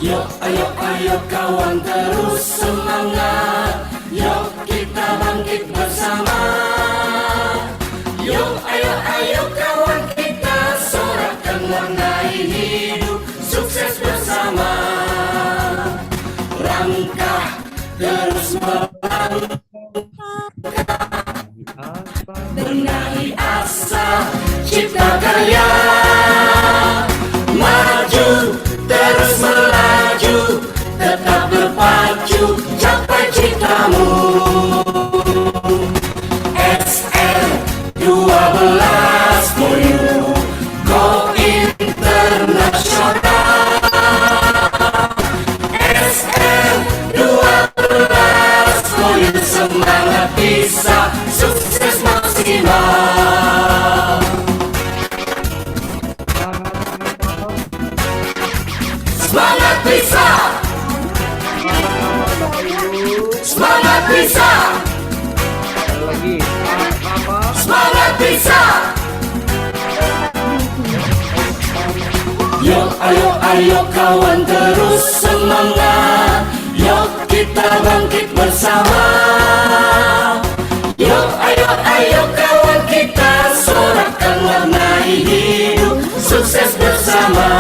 Yuk, ayo, ayo kawan terus semangat. Yuk kita bangkit bersama. Yuk, ayo, ayo kawan kita sorakan warnai hidup, sukses bersama. Langkah terus melangkah, benahi asa, cipta karya. Maju, terus melaju, tetap berpacu, capai citamu. SR12 for you, go internasional. SR12 for you, semangat bisa, sukses maksimal. Semangat bisa, semangat bisa, lagi apa? semangat bisa. Yuk, ayo, ayo kawan terus semangat. Yuk kita bangkit bersama. Yuk, ayo, ayo kawan kita sorakan warnai hidup, sukses bersama.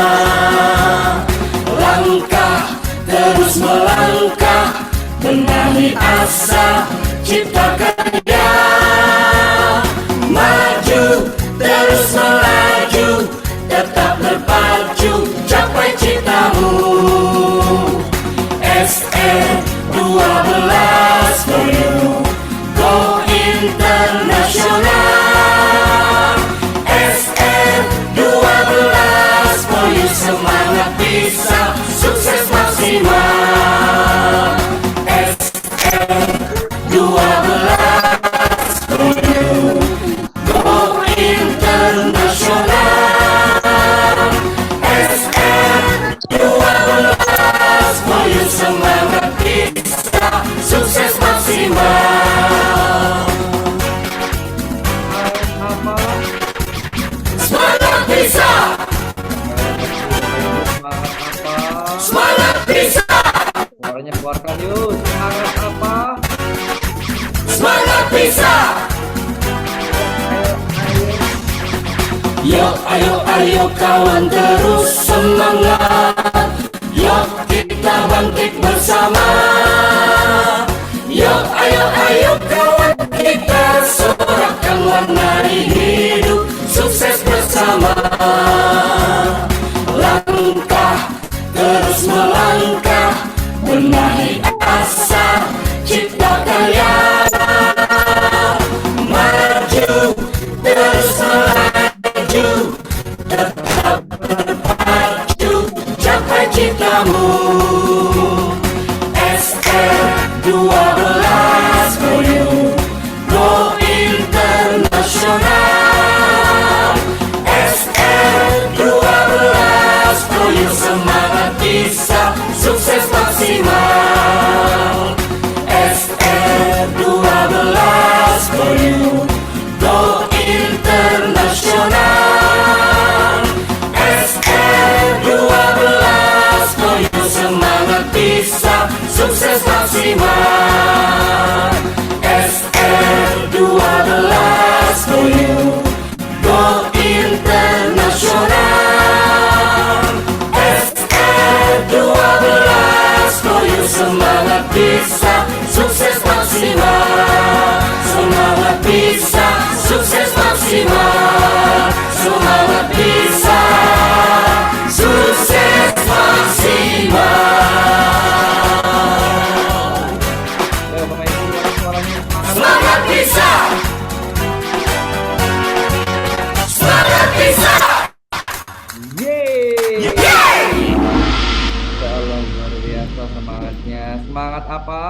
Langkah, terus melangkah, benahi asa, cipta karya. Maju, terus melaju, tetap berpacu, capai citamu. SR12 for you, go internasional. SR12 for you, semangat bisa, sukses maksimal. SR12 for you, go internasional. SR12 for you, semangat bisa, sukses maksimal. Apa? Semangat bisa, semangat bisa, Suaranya keluarkan yuk. Semangat apa? semangat bisa. Yuk, ayo, ayo kawan terus semangat. Yuk kita bangkit bersama. Yuk, ayo, ayo kawan kita sorakan warnai hidup, sukses bersama. Langkah, terus melangkah, benahi asa, cipta karya. Maju, terus melaju, tetap berpacu, capai citamu. SR12 for you, go internasional. SR12 for you, semangat bisa, sukses maksimal. SR12 for you, go internasional. SR12 for you, semangat bisa, sukses maksimal. SR12 for you, go internasional. SR12 for you, semangat bisa, sukses maksimal. Semangat bisa, sukses maksimal. Semangat bisa, sukses maksimal. Ayo pemain suaranya. Semangat bisa, semangat bisa. Yeay. Yeay! Ya Allah, luar biasa semangatnya. Semangat apa?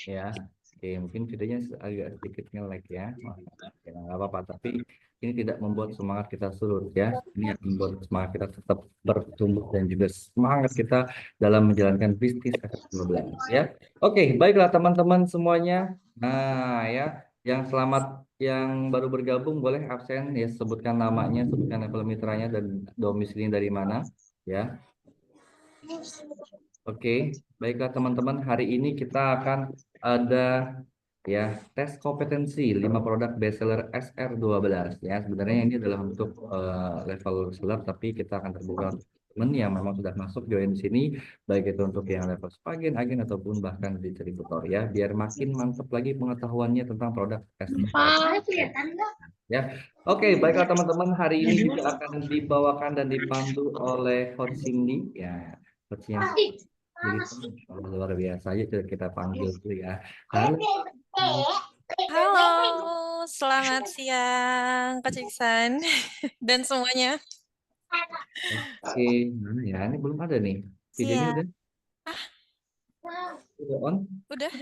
Ya, oke, mungkin videonya agak sedikit nge-lag ya. Ya, nggak apa-apa, tapi ini tidak membuat semangat kita surut ya. Ini akan membuat semangat kita tetap bertumbuh dan juga semangat kita dalam menjalankan bisnis FF12 ya. Oke, baiklah teman-teman semuanya. Nah, ya, Yang selamat, yang baru bergabung boleh absen ya, sebutkan namanya, sebutkan level mitranya dan domisili dari mana ya. Oke, baiklah teman-teman, hari ini kita akan ada ya tes kompetensi 5 produk bestseller SR12 ya. Sebenarnya ini adalah untuk level seller, tapi kita akan terbuka untuk teman yang memang sudah masuk join di sini, baik itu untuk yang level sebagian, agen ataupun bahkan distributor ya, biar makin mantap lagi pengetahuannya tentang produk SR12 ya. Oke, baiklah teman-teman, hari ini juga akan dibawakan dan dipandu oleh Coach Cindy ya. Coach yang luar biasa aja, kita panggil dulu ya. Halo. Halo, selamat siang Kak Ciksan dan semuanya. Oke, mana ya? Ini belum ada nih. Videonya Iya, udah on? udah.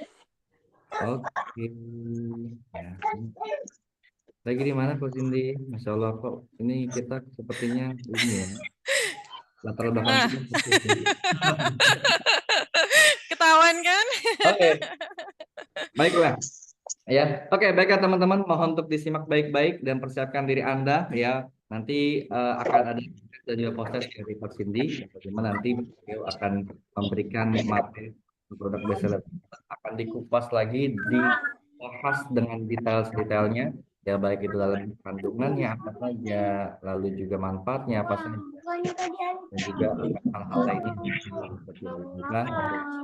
Oke. Ya. Lagi di mana Coach Cindy? Masya Allah, kok ini kita sepertinya ini ya. Latar belakang Nah, kita seperti ini. ketahuan kan? Oke, baiklah. Ya, oke, baiklah teman-teman, mohon untuk disimak baik-baik dan persiapkan diri Anda ya. Nanti akan ada dan juga proses dari Pak Cindy, bagaimana nanti beliau akan memberikan materi produk bestseller, akan dikupas lagi, dibahas dengan detail-detailnya, ya baik itu dalam kandungannya apa saja, lalu juga manfaatnya apa saja, dan juga hal-hal lainnya yang seperti itu. Nah,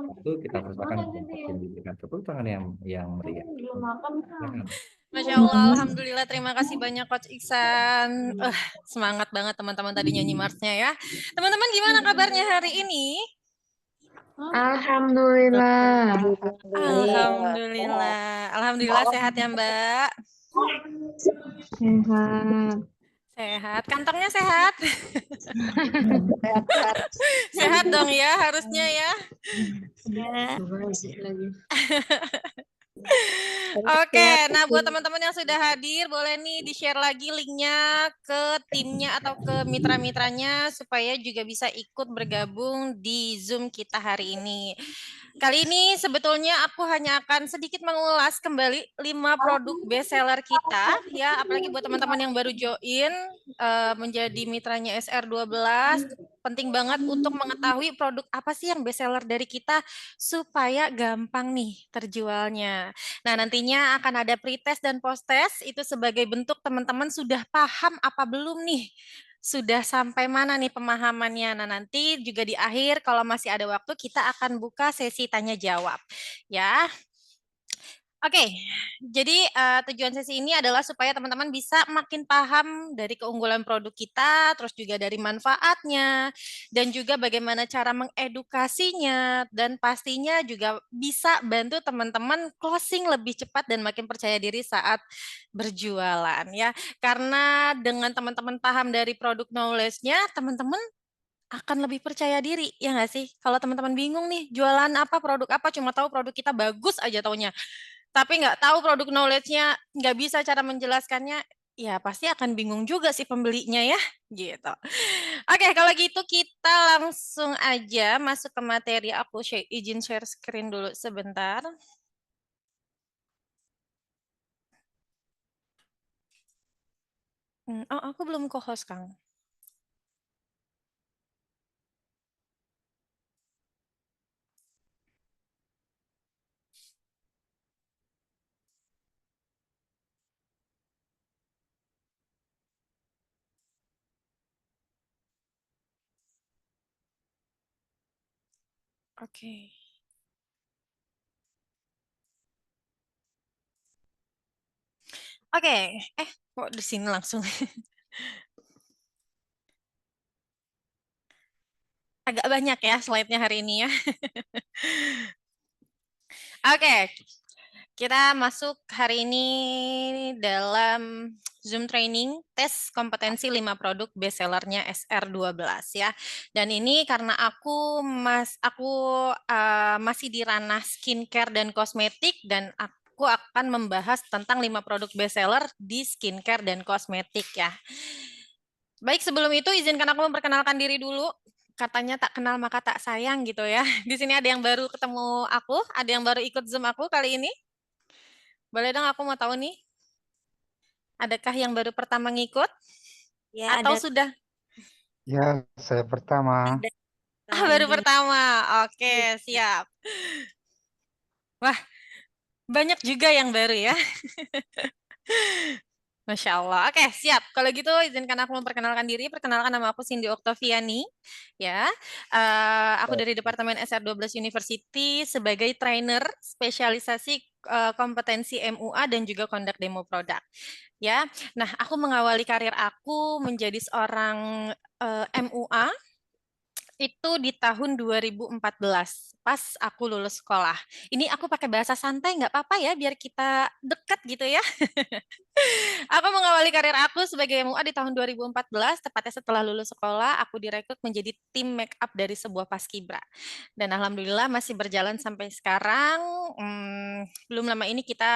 untuk itu kita persilakan dengan Pak Cindy dengan tepuk tangan yang meriah. Silakan. Masya Allah, Alhamdulillah, terima kasih banyak Coach Iksan. Semangat banget teman-teman tadi nyanyi marsnya ya. Teman-teman gimana kabarnya hari ini? Alhamdulillah. Alhamdulillah, Alhamdulillah sehat ya Mbak. Sehat. Sehat, kantongnya sehat. Sehat dong ya, harusnya ya. Lagi. Oke, nah buat teman-teman yang sudah hadir, boleh nih di-share lagi linknya ke timnya atau ke mitra-mitranya supaya juga bisa ikut bergabung di Zoom kita hari ini. Kali ini sebetulnya aku hanya akan sedikit mengulas kembali 5 produk bestseller kita ya, apalagi buat teman-teman yang baru join menjadi mitranya SR12. Penting banget untuk mengetahui produk apa sih yang bestseller dari kita supaya gampang nih terjualnya. Nah, nantinya akan ada pretest dan posttest itu sebagai bentuk teman-teman sudah paham apa belum nih. Sudah sampai mana nih pemahamannya. Nah, nanti juga di akhir kalau masih ada waktu kita akan buka sesi tanya jawab. Ya. Oke, jadi tujuan sesi ini adalah supaya teman-teman bisa makin paham dari keunggulan produk kita, terus juga dari manfaatnya, dan juga bagaimana cara mengedukasinya, dan pastinya juga bisa bantu teman-teman closing lebih cepat dan makin percaya diri saat berjualan ya. Karena dengan teman-teman paham dari produk knowledge-nya, teman-teman akan lebih percaya diri, ya nggak sih? Kalau teman-teman bingung nih, jualan apa, produk apa, cuma tahu produk kita bagus aja taunya tapi nggak tahu produk knowledge-nya, nggak bisa cara menjelaskannya, ya pasti akan bingung juga sih pembelinya ya, gitu. Oke, kalau gitu kita langsung aja masuk ke materi. Aku izin share screen dulu sebentar. Oh, aku belum co-host, Kang. Oke. Oke, kok di sini langsung. Agak banyak ya slide-nya hari ini ya. Oke, kita masuk hari ini dalam Zoom training tes kompetensi 5 produk bestsellernya SR12 ya. Dan ini karena aku masih di ranah skincare dan kosmetik dan aku akan membahas tentang 5 produk bestseller di skincare dan kosmetik ya. Baik, sebelum itu izinkan aku memperkenalkan diri dulu. Katanya tak kenal maka tak sayang gitu ya. Di sini ada yang baru ketemu aku, ada yang baru ikut Zoom aku kali ini. Boleh dong, aku mau tahu nih. Adakah yang baru pertama ngikut? Ya, Atau ada sudah? Ya, saya pertama. ada Baru tahun pertama. Oke, siap. Wah, banyak juga yang baru ya. Masya Allah. Oke, siap. Kalau gitu izinkan aku memperkenalkan diri. Perkenalkan, nama aku Cindy Oktaviani. Ya, aku dari Departemen SR12 University sebagai trainer spesialisasi kompetensi MUA dan juga conduct demo produk. Ya, nah aku mengawali karir aku menjadi seorang MUA itu di tahun 2014 pas aku lulus sekolah. Ini aku pakai bahasa santai nggak apa-apa ya biar kita dekat gitu ya. Aku mengawali karir aku sebagai MUA di tahun 2014, tepatnya setelah lulus sekolah, aku direkrut menjadi tim make up dari sebuah paskibra. Dan alhamdulillah masih berjalan sampai sekarang. Belum lama ini kita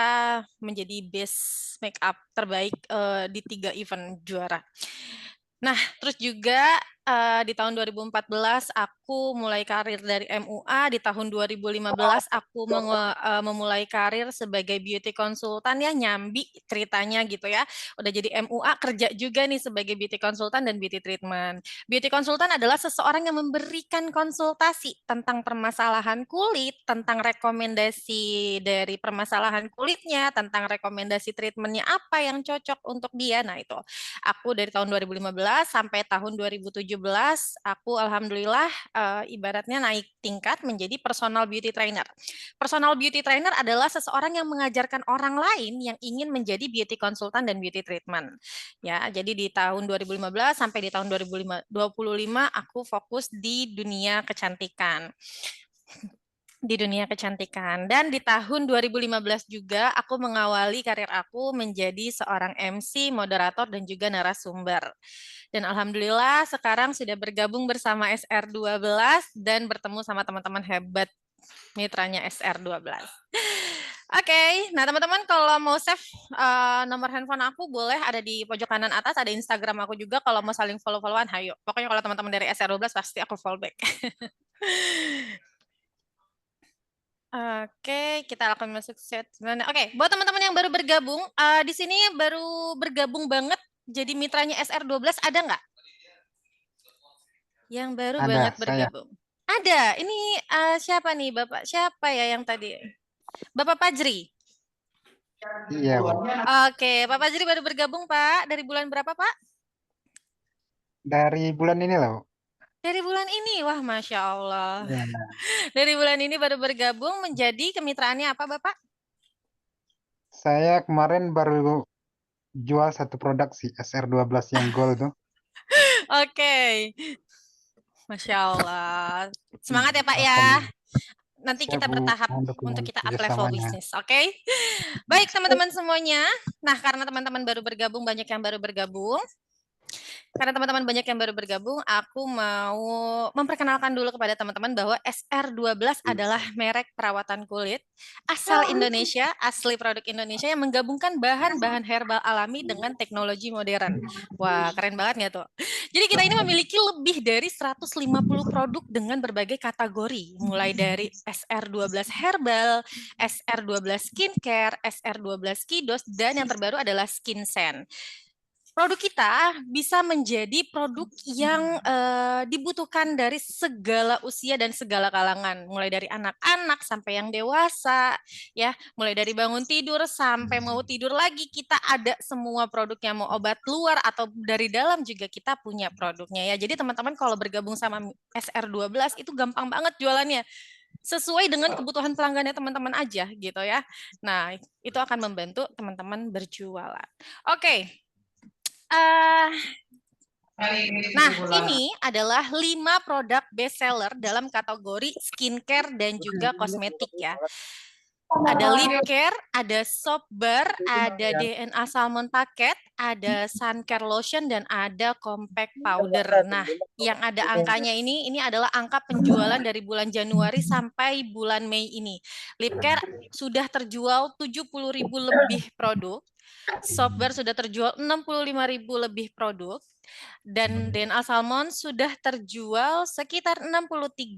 menjadi best make up terbaik di 3 event juara. Nah, terus juga di tahun 2014 aku mulai karir dari MUA, di tahun 2015 aku memulai karir sebagai beauty konsultan ya, nyambi ceritanya gitu ya. Udah jadi MUA, kerja juga nih sebagai beauty konsultan dan beauty treatment. Beauty konsultan adalah seseorang yang memberikan konsultasi tentang permasalahan kulit, tentang rekomendasi dari permasalahan kulitnya, tentang rekomendasi treatmentnya apa yang cocok untuk dia. Nah, itu aku dari tahun 2015 sampai tahun 2017, aku alhamdulillah ibaratnya naik tingkat menjadi personal beauty trainer. Personal beauty trainer adalah seseorang yang mengajarkan orang lain yang ingin menjadi beauty konsultan dan beauty treatment. Ya, jadi di tahun 2015 sampai di tahun 2025 aku fokus di dunia kecantikan. Dan di tahun 2015 juga aku mengawali karir aku menjadi seorang MC, moderator dan juga narasumber. Dan alhamdulillah sekarang sudah bergabung bersama SR12 dan bertemu sama teman-teman hebat mitranya SR12. Oke, nah teman-teman kalau mau save nomor handphone aku boleh ada di pojok kanan atas, ada Instagram aku juga, kalau mau saling follow-followan, hayo. Pokoknya kalau teman-teman dari SR12 pasti aku follow back. Oke, kita akan masuk set. Oke, buat teman-teman yang baru bergabung, di sini baru bergabung banget jadi mitranya SR12 ada nggak? Yang baru Ada, banget saya. bergabung. Ada. Ini siapa nih, Bapak? Siapa ya yang tadi? Bapak Fajri. Iya, Bu. Oke, Pak Fajri baru bergabung, Pak. Dari bulan berapa, Pak? Dari bulan ini lah, Bu. Dari bulan ini. Wah, Masya Allah. Ya. Dari bulan ini baru bergabung menjadi kemitraannya apa, Bapak? Saya kemarin baru jual satu produk sih, SR12 yang gold tuh. Oke. Masya Allah. Semangat ya, Pak ya. Nanti Siap, kita Bu. bertahap Mohon untuk dukungan kita up level kerjasamanya. bisnis, oke? Baik, teman-teman semuanya. Nah, karena teman-teman baru bergabung, banyak yang baru bergabung. Karena teman-teman banyak yang baru bergabung, aku mau memperkenalkan dulu kepada teman-teman bahwa SR12 adalah merek perawatan kulit asal Indonesia, asli produk Indonesia yang menggabungkan bahan-bahan herbal alami dengan teknologi modern. Wah, keren banget nggak tuh? Jadi kita ini memiliki lebih dari 150 produk dengan berbagai kategori, mulai dari SR12 herbal, SR12 skincare, SR12 kidos, dan yang terbaru adalah skin sen. Produk kita bisa menjadi produk yang dibutuhkan dari segala usia dan segala kalangan, mulai dari anak-anak sampai yang dewasa, ya, mulai dari bangun tidur sampai mau tidur lagi, kita ada semua produknya, mau obat luar atau dari dalam juga kita punya produknya ya. Jadi teman-teman kalau bergabung sama SR12 itu gampang banget jualannya. Sesuai dengan kebutuhan pelanggannya teman-teman aja gitu ya. Nah, itu akan membantu teman-teman berjualan. Oke. Nah, ini adalah 5 produk best seller dalam kategori skincare dan juga kosmetik ya. Ada lip care, ada soap bar, ada DNA salmon paket, ada sun care lotion, dan ada compact powder. Nah, yang ada angkanya ini adalah angka penjualan dari bulan Januari sampai bulan Mei ini. Lip care sudah terjual 70.000 lebih produk. Software sudah terjual 65.000 lebih produk. Dan DNA Salmon sudah terjual sekitar 63.000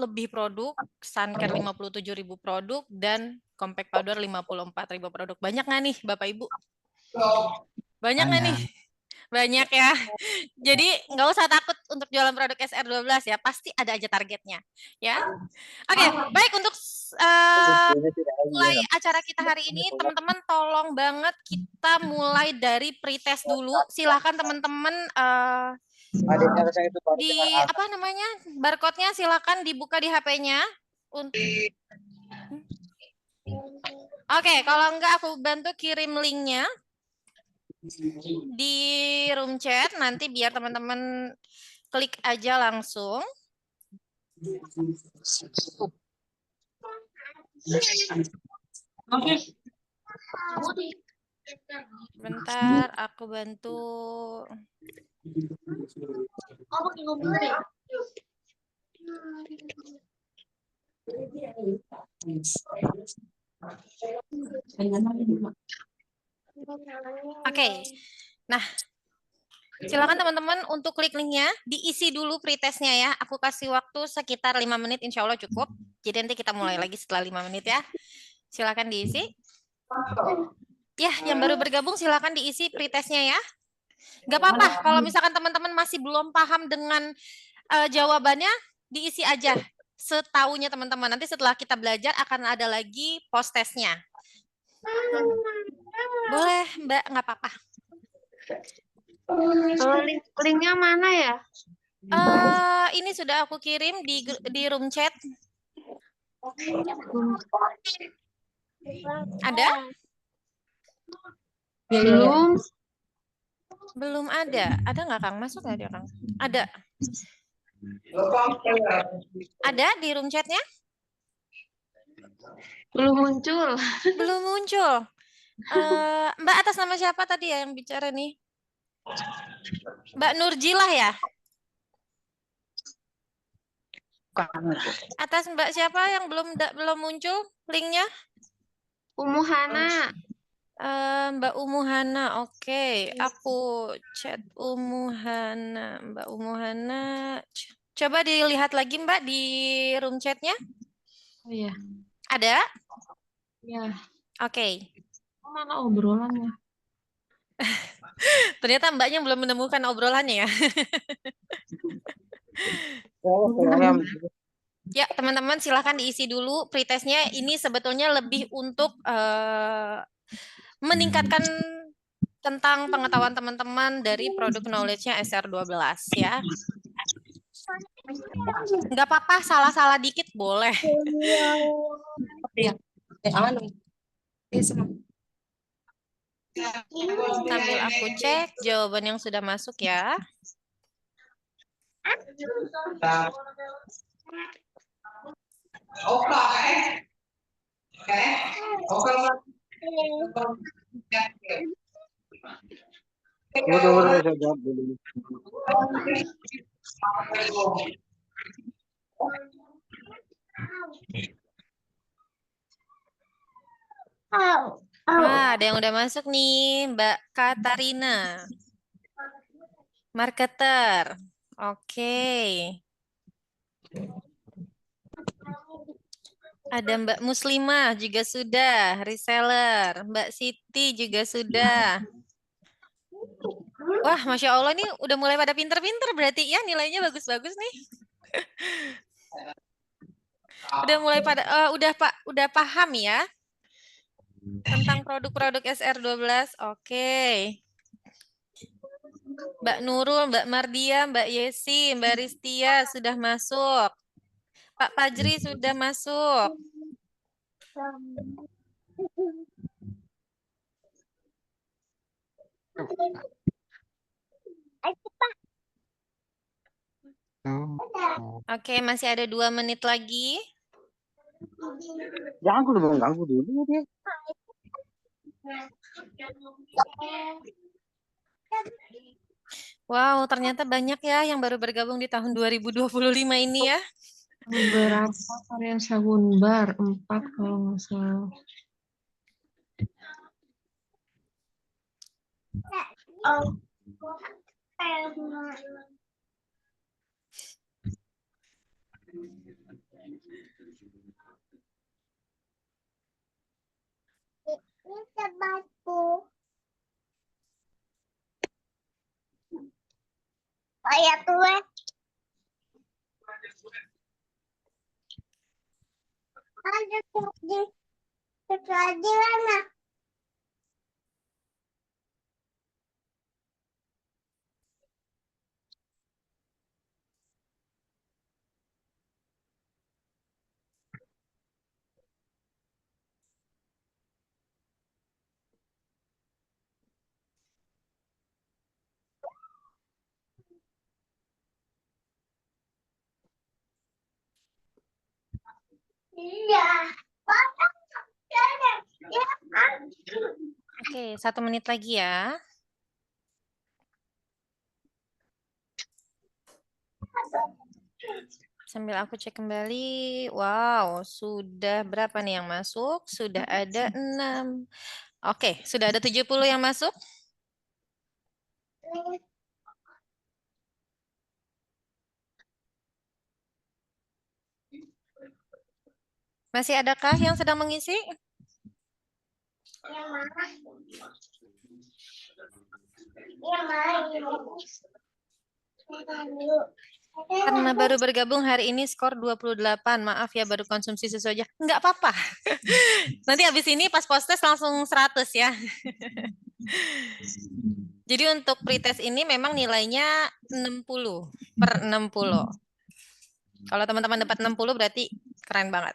lebih produk. Suncare 57.000 produk. Dan Compact Powder 54.000 produk. Banyak nggak nih Bapak Ibu? Banyak nggak nih? Banyak ya. Jadi nggak usah takut untuk jualan produk SR12 ya. Pasti ada aja targetnya. Ya. Oke, baik untuk mulai acara kita hari ini, teman-teman tolong banget kita mulai dari pretest dulu. Silakan teman-teman di apa namanya barcode-nya silakan dibuka di HP-nya. Oke, kalau enggak aku bantu kirim linknya di room chat nanti biar teman-teman klik aja langsung. Bentar, aku bantu. Oke. Nah, silakan teman-teman untuk klik linknya, diisi dulu pretestnya ya. Aku kasih waktu sekitar 5 menit, insya Allah cukup. Jadi nanti kita mulai lagi setelah 5 menit ya. Silakan diisi. Ya, yang baru bergabung silakan diisi pretestnya ya. Gak apa-apa, kalau misalkan teman-teman masih belum paham dengan jawabannya, diisi aja setaunya teman-teman. Nanti setelah kita belajar akan ada lagi post testnya. Boleh, Mbak, nggak apa-apa. Linknya mana ya? Ini sudah aku kirim di room chat. Ada? Belum. Belum ada. Ada nggak, Kang? Masuk nggak dia, Kang? Ada. Ada di room chatnya? Belum muncul. Belum muncul. Mbak atas nama siapa tadi ya yang bicara nih? Mbak Nurjilah ya? Atas Mbak siapa yang belum muncul linknya? Umuhana. Mbak Umuhana, oke. Aku chat Umuhana, Mbak Umuhana. Coba dilihat lagi Mbak di room chatnya. Oh iya. Ada? Ya. Oke. Mana obrolannya? Ternyata Mbaknya belum menemukan obrolannya ya. Ya, teman-teman silahkan diisi dulu pretestnya. Ini sebetulnya lebih untuk meningkatkan tentang pengetahuan teman-teman dari produk knowledge-nya SR12 ya. Nggak apa-apa, salah-salah dikit boleh. Sambil aku cek jawaban yang sudah masuk ya. Wah, ada yang udah masuk nih, Mbak Katarina. Marketer. Oke. Ada Mbak Muslimah juga sudah, reseller. Mbak Siti juga sudah. Wah, Masya Allah nih udah mulai pada pinter-pinter berarti ya nilainya bagus-bagus nih. Udah mulai pada udah paham ya tentang produk-produk SR12. Oke. Mbak Nurul, Mbak Mardia, Mbak Yesi, Mbak Ristia sudah masuk. Pak Fajri sudah masuk. Oke, masih ada 2 menit lagi. Jangan dulu mengganggu dulu dia. Wow, ternyata banyak ya yang baru bergabung di tahun 2025 ini ya. Berapa varian sabun bar? 4 kalau nggak salah. Oke, 1 menit lagi ya. Sambil aku cek kembali. Wow, sudah berapa nih yang masuk? Sudah ada 6. Oke, sudah ada 70 yang masuk. Masih adakah yang sedang mengisi? Karena baru bergabung hari ini skor 28. Maaf ya, baru konsumsi susu aja. Enggak apa-apa. Nanti habis ini pas postes langsung 100 ya. Jadi untuk pretest ini memang nilainya 60/60. Kalau teman-teman dapat 60 berarti keren banget.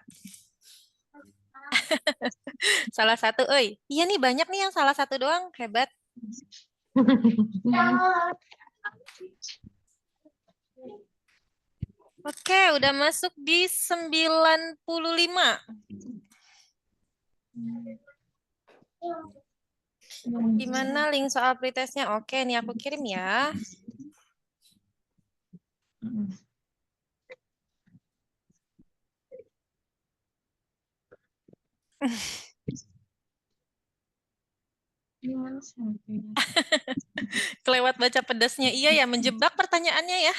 Salah satu, iya nih banyak nih yang salah satu doang, hebat. Oke, udah masuk di 95. Gimana link soal pretestnya? Oke, nih aku kirim ya. Gimana sampainya? Kelewat baca pedasnya. Iya ya, menjebak pertanyaannya ya.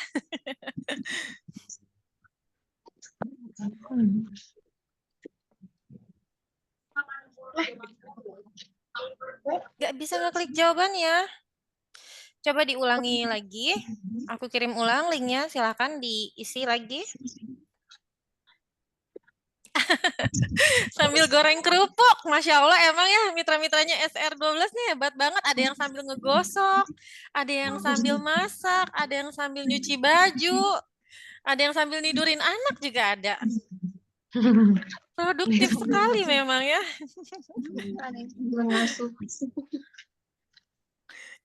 Gak bisa ngeklik jawabannya. Coba diulangi lagi. Aku kirim ulang linknya, silahkan diisi lagi. Sambil goreng kerupuk, Masya Allah emang ya mitra-mitranya SR12 nih hebat banget. Ada yang sambil ngegosok, ada yang sambil masak, ada yang sambil nyuci baju, ada yang sambil nidurin anak juga ada. Produktif sekali memang ya. Ada yang mengasuh.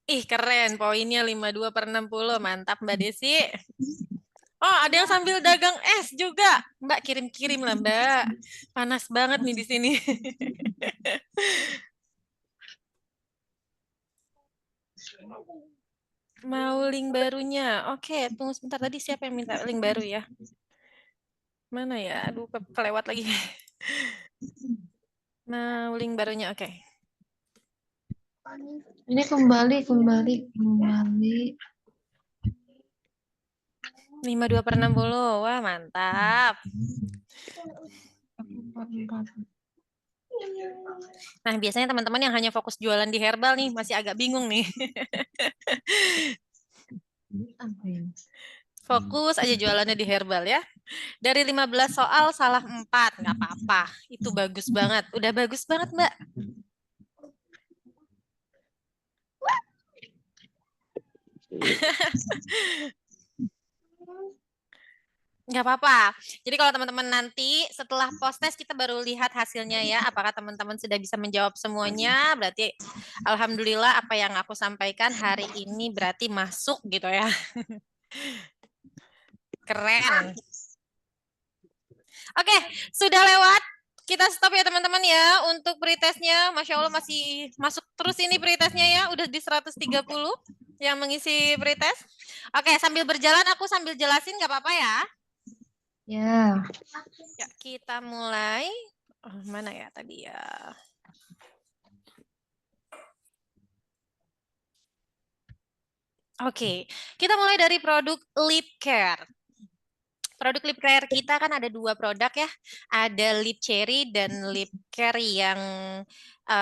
Ih keren, poinnya 52/60, mantap Mbak Desi. Oh, ada yang sambil dagang es juga. Mbak kirim-kirim lah, Mbak. Panas banget nih di sini. Mau link barunya. Oke, tunggu sebentar. Tadi siapa yang minta link baru ya? Mana ya? Aduh, kelewat lagi. Mau link barunya. Oke. Ini kembali. 52/60. Wah, mantap. Nah, biasanya teman-teman yang hanya fokus jualan di herbal nih, masih agak bingung nih. Apa ya? Fokus aja jualannya di herbal ya. Dari 15 soal, salah 4. Nggak apa-apa. Itu bagus banget. Udah bagus banget, Mbak. Nggak apa-apa. Jadi kalau teman-teman nanti setelah post-test kita baru lihat hasilnya ya. Apakah teman-teman sudah bisa menjawab semuanya. Berarti alhamdulillah apa yang aku sampaikan hari ini berarti masuk gitu ya. Keren. Oke, sudah lewat. Kita stop ya teman-teman ya untuk pretestnya. Masya Allah masih masuk terus ini pretestnya ya. Udah di 130 yang mengisi pretest. Oke, sambil berjalan aku sambil jelasin nggak apa-apa ya. Ya. Ya, kita mulai. Oh, mana ya tadi ya? Oke, kita mulai dari produk lip care. Produk lip care kita kan ada 2 produk ya. Ada lip cherry dan lip care yang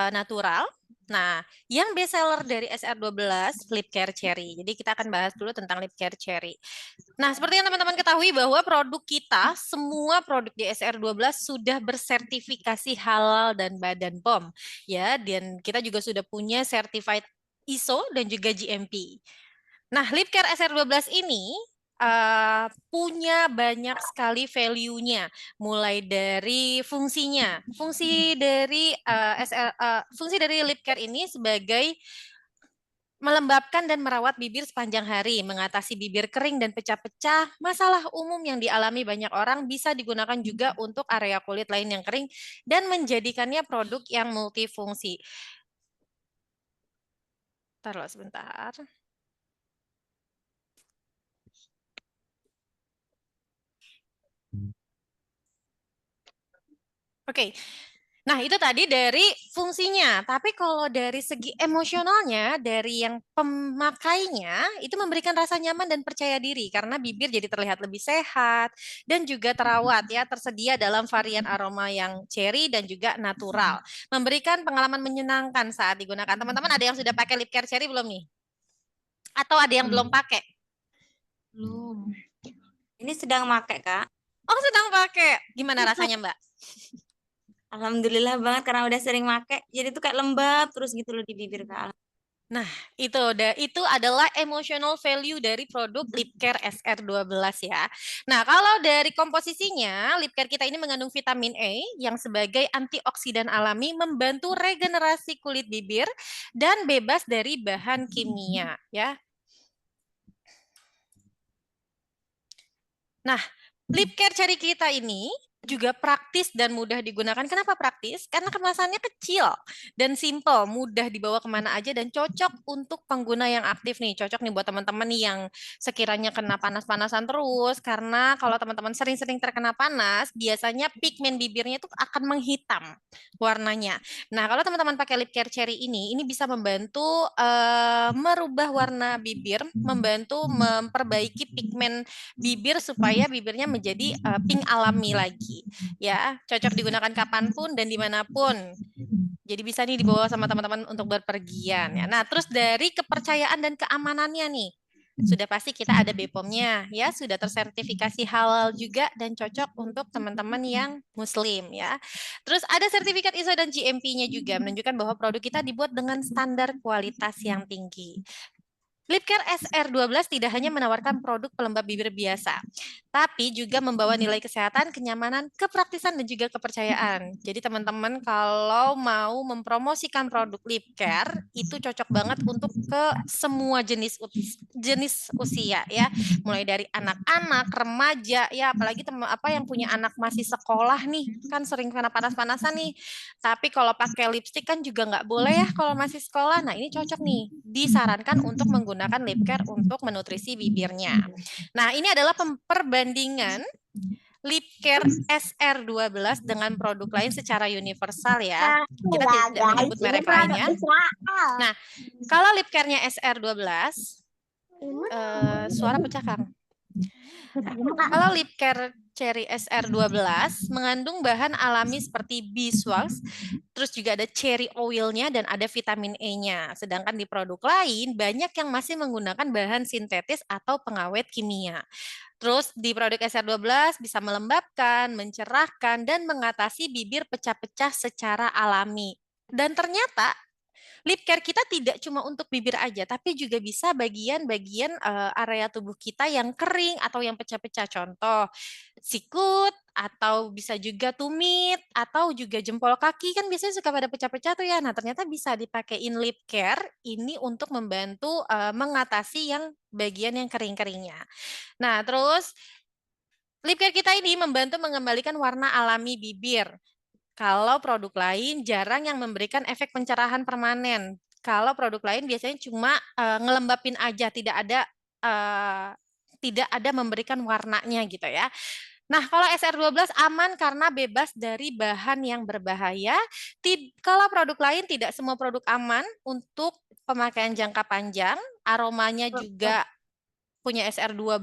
natural. Nah, yang best seller dari SR12 lip care cherry. Jadi kita akan bahas dulu tentang lip care cherry. Nah, seperti yang teman-teman ketahui bahwa produk kita, semua produk di SR12 sudah bersertifikasi halal dan Badan POM. Ya, dan kita juga sudah punya certified ISO dan juga GMP. Nah, lip care SR12 ini punya banyak sekali value-nya, mulai dari fungsinya. Fungsi dari lip care ini sebagai melembabkan dan merawat bibir sepanjang hari, mengatasi bibir kering dan pecah-pecah, masalah umum yang dialami banyak orang bisa digunakan juga untuk area kulit lain yang kering dan menjadikannya produk yang multifungsi. Taruh sebentar. Oke. Nah, itu tadi dari fungsinya. Tapi kalau dari segi emosionalnya, dari yang pemakainya, itu memberikan rasa nyaman dan percaya diri karena bibir jadi terlihat lebih sehat dan juga terawat ya, tersedia dalam varian aroma yang cherry dan juga natural. Memberikan pengalaman menyenangkan saat digunakan. Teman-teman ada yang sudah pakai lip care cherry belum nih? Atau ada yang belum pakai? Belum. Ini sedang pakai, Kak. Oh, sedang pakai. Gimana rasanya, Mbak? Alhamdulillah banget karena udah sering pakai. Jadi tuh kayak lembab terus gitu loh di bibir, Kak. Itu adalah emotional value dari produk lip care SR12 ya. Nah, kalau dari komposisinya, lip care kita ini mengandung vitamin E yang sebagai antioksidan alami membantu regenerasi kulit bibir dan bebas dari bahan kimia ya. Nah, lip care cherry kita ini juga praktis dan mudah digunakan. Kenapa praktis? Karena kemasannya kecil dan simple, mudah dibawa kemana aja dan cocok untuk pengguna yang aktif nih. Cocok nih buat teman-teman nih yang sekiranya kena panas-panasan terus. Karena kalau teman-teman sering-sering terkena panas, biasanya pigmen bibirnya itu akan menghitam warnanya. Nah, kalau teman-teman pakai lip care cherry ini bisa membantu merubah warna bibir, membantu memperbaiki pigmen bibir supaya bibirnya menjadi pink alami lagi ya, cocok digunakan kapanpun dan dimanapun. Jadi bisa nih dibawa sama teman-teman untuk berpergian ya. Nah, terus dari kepercayaan dan keamanannya nih, sudah pasti kita ada BPOM-nya ya, sudah tersertifikasi halal juga dan cocok untuk teman-teman yang muslim ya. Terus ada sertifikat ISO dan GMP-nya juga menunjukkan bahwa produk kita dibuat dengan standar kualitas yang tinggi. Lip Care SR12 tidak hanya menawarkan produk pelembab bibir biasa, tapi juga membawa nilai kesehatan, kenyamanan, kepraktisan, dan juga kepercayaan. Jadi teman-teman kalau mau mempromosikan produk lip care, itu cocok banget untuk ke semua jenis usia ya. Mulai dari anak-anak, remaja, ya apalagi yang punya anak masih sekolah nih, kan sering kena panas-panasan nih. Tapi kalau pakai lipstick kan juga nggak boleh ya kalau masih sekolah. Nah ini cocok nih, disarankan untuk menggunakan lip care untuk menutrisi bibirnya. Nah ini adalah perbandingan lip care SR12 dengan produk lain secara universal ya. Kita tidak menyebut merek lainnya. Nah, kalau lip care-nya SR12, suara pecah Kang. Kalau lip care cherry SR12 mengandung bahan alami seperti beeswax, terus juga ada cherry oil-nya dan ada vitamin E-nya. Sedangkan di produk lain banyak yang masih menggunakan bahan sintetis atau pengawet kimia. Terus di produk SR12 bisa melembabkan, mencerahkan, dan mengatasi bibir pecah-pecah secara alami. Dan ternyata lip care kita tidak cuma untuk bibir aja, tapi juga bisa bagian-bagian area tubuh kita yang kering atau yang pecah-pecah. Contoh, sikut, atau bisa juga tumit, atau juga jempol kaki, kan biasanya suka pada pecah-pecah tuh ya. Nah, ternyata bisa dipakein lip care ini untuk membantu mengatasi yang bagian yang kering-keringnya. Nah, terus lip care kita ini membantu mengembalikan warna alami bibir. Kalau produk lain jarang yang memberikan efek pencerahan permanen. Kalau produk lain biasanya cuma ngelembapin aja, tidak ada memberikan warnanya gitu ya. Nah, kalau SR12 aman karena bebas dari bahan yang berbahaya. Kalau produk lain tidak semua produk aman untuk pemakaian jangka panjang. Aromanya juga punya SR12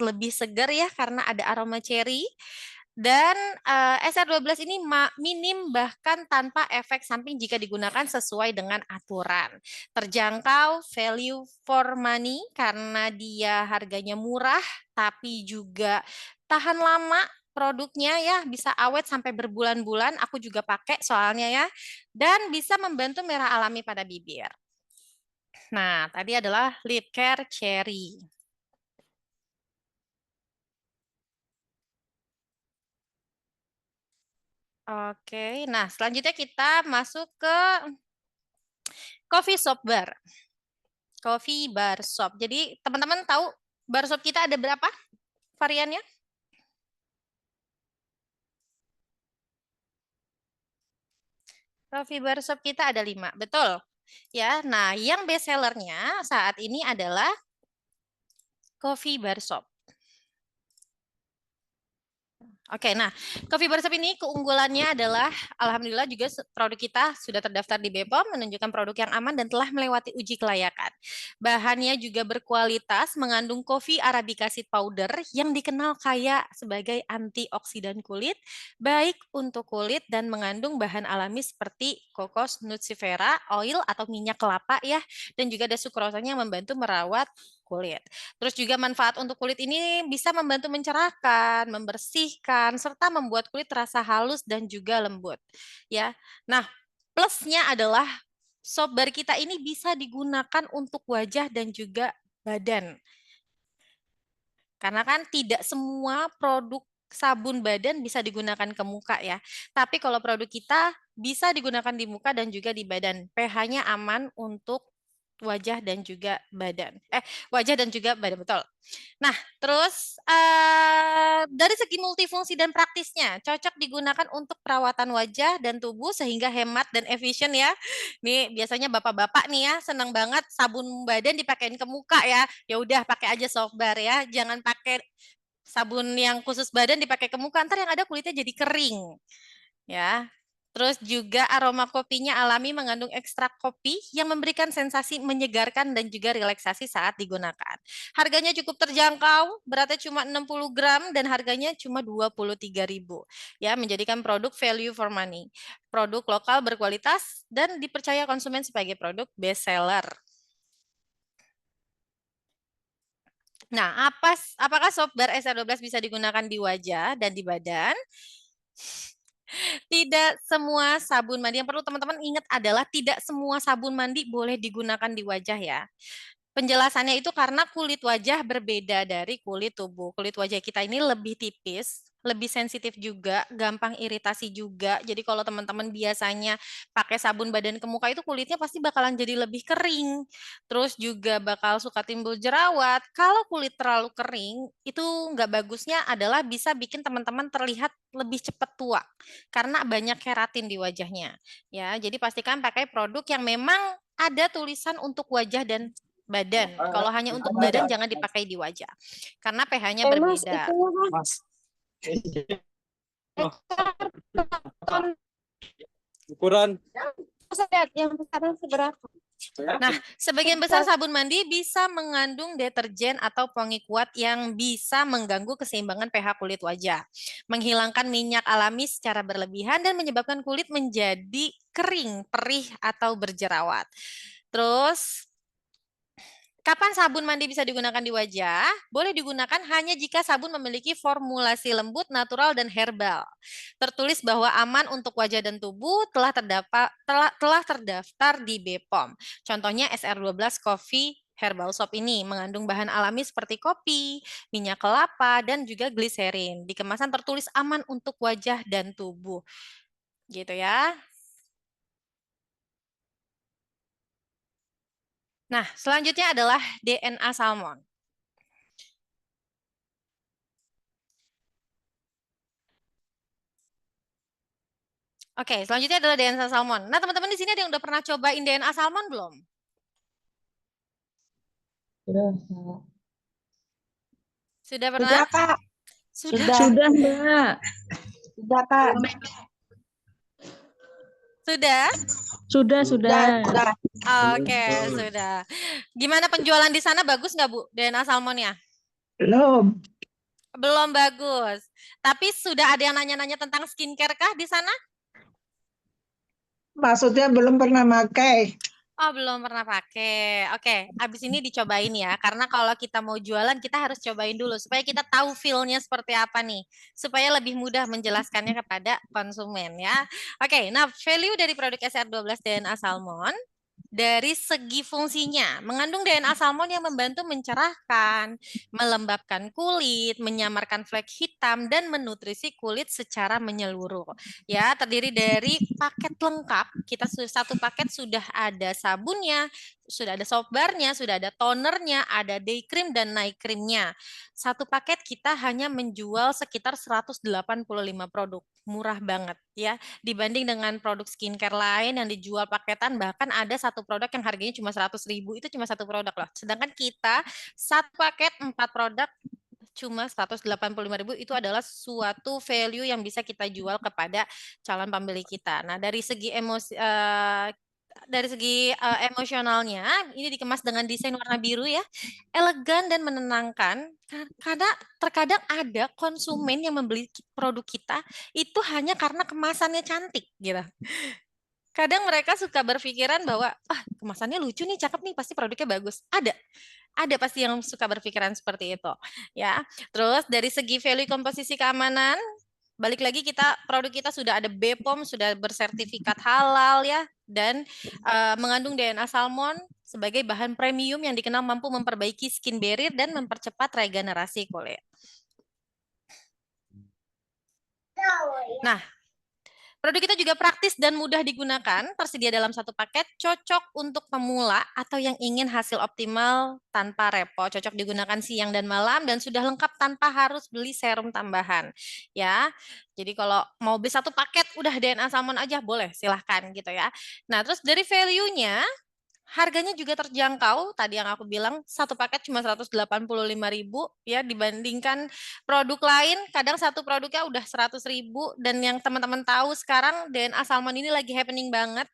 lebih segar ya karena ada aroma cherry. Dan SR12 ini minim bahkan tanpa efek samping jika digunakan sesuai dengan aturan. Terjangkau, value for money karena dia harganya murah tapi juga tahan lama produknya ya, bisa awet sampai berbulan-bulan. Aku juga pakai soalnya ya. Dan bisa membantu merah alami pada bibir. Nah, tadi adalah lip care cherry. Oke, nah selanjutnya kita masuk ke coffee shop bar. Coffee bar shop. Jadi teman-teman tahu bar shop kita ada berapa variannya? Coffee bar shop kita ada 5, betul. Ya, nah yang best sellernya saat ini adalah coffee bar shop. Oke, nah coffee bar shop ini keunggulannya adalah alhamdulillah juga produk kita sudah terdaftar di BPOM, menunjukkan produk yang aman dan telah melewati uji kelayakan. Bahannya juga berkualitas, mengandung kopi arabica seed powder yang dikenal kaya sebagai antioksidan kulit, baik untuk kulit dan mengandung bahan alami seperti kokos nucifera, oil atau minyak kelapa ya, dan juga ada sukrosanya yang membantu merawat kulit. Terus juga manfaat untuk kulit ini bisa membantu mencerahkan, membersihkan, serta membuat kulit terasa halus dan juga lembut. Ya, nah plusnya adalah soap bar kita ini bisa digunakan untuk wajah dan juga badan. Karena kan tidak semua produk sabun badan bisa digunakan ke muka ya. Tapi kalau produk kita bisa digunakan di muka dan juga di badan. pH-nya aman untuk wajah dan juga badan. Wajah dan juga badan, betul. Nah, terus dari segi multifungsi dan praktisnya, cocok digunakan untuk perawatan wajah dan tubuh sehingga hemat dan efisien ya. Nih biasanya bapak-bapak nih ya senang banget sabun badan dipakein ke muka ya. Ya udah pakai aja soft bar ya, jangan pakai sabun yang khusus badan dipakai ke muka, ntar yang ada kulitnya jadi kering. Ya. Terus juga aroma kopinya alami mengandung ekstrak kopi yang memberikan sensasi menyegarkan dan juga relaksasi saat digunakan. Harganya cukup terjangkau, beratnya cuma 60 gram dan harganya cuma 23.000. Ya, menjadikan produk value for money. Produk lokal berkualitas dan dipercaya konsumen sebagai produk best seller. Nah, apakah soap bar SR12 bisa digunakan di wajah dan di badan? Tidak semua sabun mandi, yang perlu teman-teman ingat adalah tidak semua sabun mandi boleh digunakan di wajah ya. Penjelasannya itu karena kulit wajah berbeda dari kulit tubuh. Kulit wajah kita ini lebih tipis, lebih sensitif juga, gampang iritasi juga. Jadi kalau teman-teman biasanya pakai sabun badan ke muka itu kulitnya pasti bakalan jadi lebih kering. Terus juga bakal suka timbul jerawat. Kalau kulit terlalu kering, itu nggak bagusnya adalah bisa bikin teman-teman terlihat lebih cepat tua karena banyak keratin di wajahnya. Ya, jadi pastikan pakai produk yang memang ada tulisan untuk wajah dan badan. Kalau hanya untuk badan jangan dipakai di wajah. Karena pH-nya berbeda. Ukuran. Yang besarnya seberapa? Nah, sebagian besar sabun mandi bisa mengandung deterjen atau pewangi kuat yang bisa mengganggu keseimbangan pH kulit wajah, menghilangkan minyak alami secara berlebihan dan menyebabkan kulit menjadi kering, perih atau berjerawat. Terus kapan sabun mandi bisa digunakan di wajah? Boleh digunakan hanya jika sabun memiliki formulasi lembut, natural, dan herbal. Tertulis bahwa aman untuk wajah dan tubuh telah terdaftar di BPOM. Contohnya SR12 Coffee Herbal Soap ini mengandung bahan alami seperti kopi, minyak kelapa, dan juga gliserin. Di kemasan tertulis aman untuk wajah dan tubuh. Gitu ya. Nah, selanjutnya adalah DNA salmon. Oke, selanjutnya adalah DNA salmon. Nah, teman-teman di sini ada yang udah pernah cobain DNA salmon belum? Sudah pernah? Kak. Sudah. Sudah, Mbak. Sudah, Kak. Sudah? Sudah. Oke, sudah. Gimana penjualan di sana, bagus nggak Bu DNA salmonnya? Belum. Belum bagus. Tapi sudah ada yang nanya-nanya tentang skincare kah di sana? Maksudnya belum pernah pakai. Oh, belum pernah pakai. Oke, abis ini dicobain ya. Karena kalau kita mau jualan, kita harus cobain dulu supaya kita tahu feel-nya seperti apa nih. Supaya lebih mudah menjelaskannya kepada konsumen ya. Oke, nah value dari produk SR12 DNA Salmon dari segi fungsinya, mengandung DNA salmon yang membantu mencerahkan, melembabkan kulit, menyamarkan flek hitam, dan menutrisi kulit secara menyeluruh. Ya, terdiri dari paket lengkap. Kita satu paket sudah ada sabunnya, sudah ada soap barnya, sudah ada tonernya, ada day cream dan night creamnya. Satu paket kita hanya menjual sekitar 185 produk. Murah banget ya. Dibanding dengan produk skincare lain yang dijual paketan, bahkan ada satu produk yang harganya cuma 100.000, itu cuma satu produk loh. Sedangkan kita satu paket 4 produk cuma 185.000, itu adalah suatu value yang bisa kita jual kepada calon pembeli kita. Nah, dari segi emosionalnya, ini dikemas dengan desain warna biru ya, elegan dan menenangkan. Karena terkadang ada konsumen yang membeli produk kita itu hanya karena kemasannya cantik gitu. Kadang mereka suka berpikiran bahwa kemasannya lucu nih, cakep nih, pasti produknya bagus. Ada pasti yang suka berpikiran seperti itu ya. Terus dari segi value komposisi keamanan, balik lagi produk kita sudah ada BPOM, sudah bersertifikat halal ya, dan mengandung DNA salmon sebagai bahan premium yang dikenal mampu memperbaiki skin barrier dan mempercepat regenerasi kulit. Nah, produk kita juga praktis dan mudah digunakan, tersedia dalam satu paket, cocok untuk pemula atau yang ingin hasil optimal tanpa repot, cocok digunakan siang dan malam, dan sudah lengkap tanpa harus beli serum tambahan. Ya, jadi kalau mau beli satu paket, udah DNA salmon aja boleh, silahkan gitu ya. Nah, terus dari value-nya, harganya juga terjangkau. Tadi yang aku bilang satu paket cuma 185.000 ya, dibandingkan produk lain kadang satu produknya udah 100.000, dan yang teman-teman tahu sekarang DNA salmon ini lagi happening banget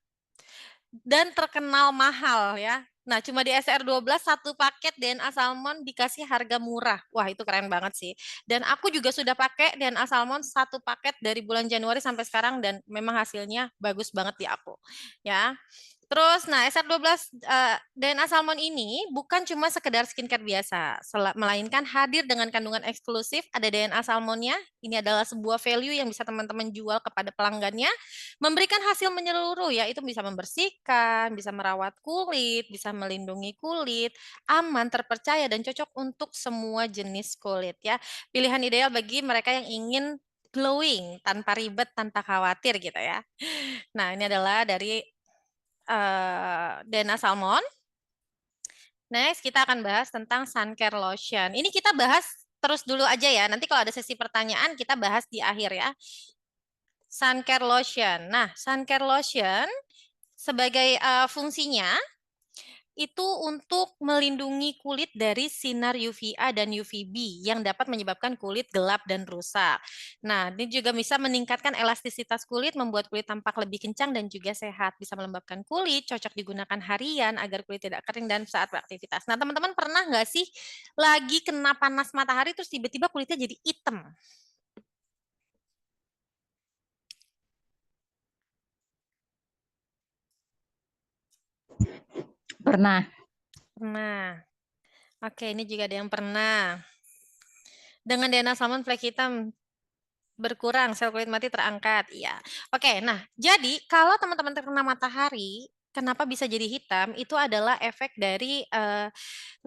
dan terkenal mahal ya. Nah, cuma di SR12 satu paket DNA salmon dikasih harga murah. Wah, itu keren banget sih. Dan aku juga sudah pakai DNA salmon satu paket dari bulan Januari sampai sekarang, dan memang hasilnya bagus banget di aku. Ya. Terus, nah SR12 DNA salmon ini bukan cuma sekedar skincare biasa, melainkan hadir dengan kandungan eksklusif, ada DNA salmonnya. Ini adalah sebuah value yang bisa teman-teman jual kepada pelanggannya, memberikan hasil menyeluruh, yaitu bisa membersihkan, bisa merawat kulit, bisa melindungi kulit, aman, terpercaya, dan cocok untuk semua jenis kulit ya. Pilihan ideal bagi mereka yang ingin glowing tanpa ribet, tanpa khawatir gitu ya. Nah, ini adalah dari DNA salmon. Next, kita akan bahas tentang sun care lotion. Ini kita bahas terus dulu aja ya. Nanti kalau ada sesi pertanyaan, kita bahas di akhir ya. Sun care lotion. Nah, sun care lotion sebagai fungsinya itu untuk melindungi kulit dari sinar UVA dan UVB yang dapat menyebabkan kulit gelap dan rusak. Nah, ini juga bisa meningkatkan elastisitas kulit, membuat kulit tampak lebih kencang dan juga sehat. Bisa melembabkan kulit, cocok digunakan harian agar kulit tidak kering dan saat beraktivitas. Nah, teman-teman pernah nggak sih lagi kena panas matahari terus tiba-tiba kulitnya jadi hitam? Pernah. Pernah. Oke, ini juga ada yang pernah. Dengan DNA salmon flek hitam berkurang, sel kulit mati terangkat. Iya. Oke, nah jadi kalau teman-teman terkena matahari, kenapa bisa jadi hitam? Itu adalah efek dari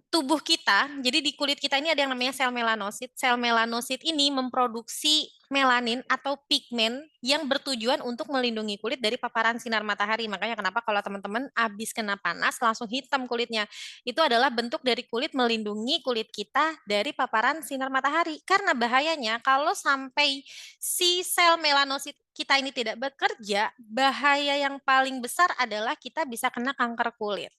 tubuh kita. Jadi di kulit kita ini ada yang namanya sel melanosit. Sel melanosit ini memproduksi melanin atau pigmen yang bertujuan untuk melindungi kulit dari paparan sinar matahari. Makanya kenapa kalau teman-teman habis kena panas langsung hitam kulitnya. Itu adalah bentuk dari kulit melindungi kulit kita dari paparan sinar matahari. Karena bahayanya kalau sampai si sel melanosit kita ini tidak bekerja, bahaya yang paling besar adalah kita bisa kena kanker kulit.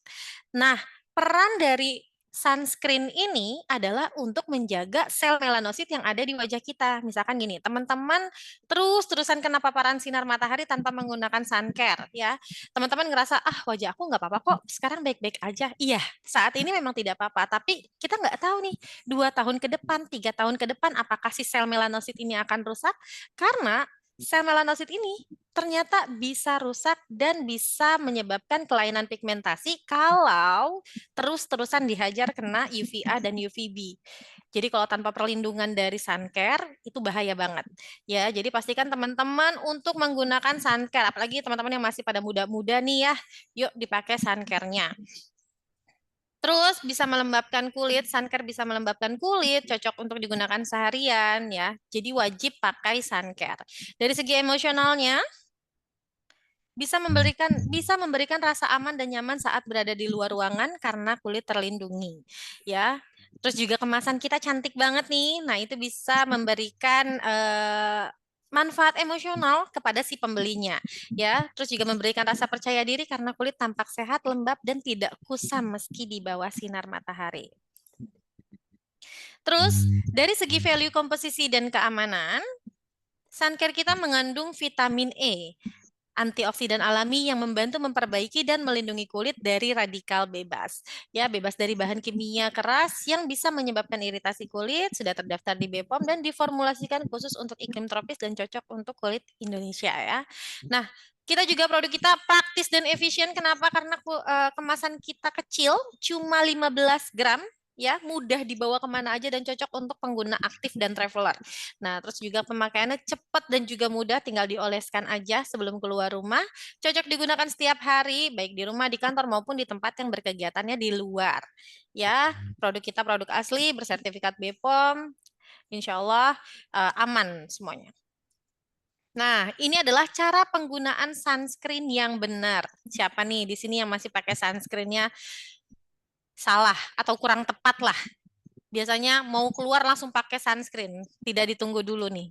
Nah, peran dari sunscreen ini adalah untuk menjaga sel melanosit yang ada di wajah kita. Misalkan gini, teman-teman terus-terusan kena paparan sinar matahari tanpa menggunakan suncare, ya. Teman-teman ngerasa, ah wajah aku nggak apa-apa kok, sekarang baik-baik aja. Iya, saat ini memang tidak apa-apa, tapi kita nggak tahu nih, 2 tahun ke depan, 3 tahun ke depan, apakah si sel melanosit ini akan rusak? Karena sel melanosit ini ternyata bisa rusak dan bisa menyebabkan kelainan pigmentasi kalau terus-terusan dihajar kena UVA dan UVB. Jadi kalau tanpa perlindungan dari suncare itu bahaya banget. Ya, jadi pastikan teman-teman untuk menggunakan suncare, apalagi teman-teman yang masih pada muda-muda nih ya. Yuk dipakai suncare-nya. Terus bisa melembabkan kulit, suncare bisa melembabkan kulit, cocok untuk digunakan seharian ya. Jadi wajib pakai suncare. Dari segi emosionalnya, bisa memberikan rasa aman dan nyaman saat berada di luar ruangan karena kulit terlindungi, ya. Terus juga kemasan kita cantik banget nih. Nah, itu bisa memberikan manfaat emosional kepada si pembelinya, ya. Terus juga memberikan rasa percaya diri karena kulit tampak sehat, lembab dan tidak kusam meski di bawah sinar matahari. Terus dari segi value komposisi dan keamanan, suncare kita mengandung vitamin E, antioksidan alami yang membantu memperbaiki dan melindungi kulit dari radikal bebas. Ya, bebas dari bahan kimia keras yang bisa menyebabkan iritasi kulit, sudah terdaftar di BPOM dan diformulasikan khusus untuk iklim tropis dan cocok untuk kulit Indonesia ya. Nah, kita juga produk kita praktis dan efisien. Kenapa? Karena kemasan kita kecil, cuma 15 gram. Ya, mudah dibawa kemana aja dan cocok untuk pengguna aktif dan traveler. Nah, terus juga pemakaiannya cepat dan juga mudah, tinggal dioleskan aja sebelum keluar rumah. Cocok digunakan setiap hari, baik di rumah, di kantor, maupun di tempat yang berkegiatannya di luar. Ya, produk kita produk asli, bersertifikat BPOM, insya Allah aman semuanya. Nah, ini adalah cara penggunaan sunscreen yang benar. Siapa nih di sini yang masih pakai sunscreen-nya salah atau kurang tepat lah? Biasanya mau keluar langsung pakai sunscreen, tidak ditunggu dulu nih.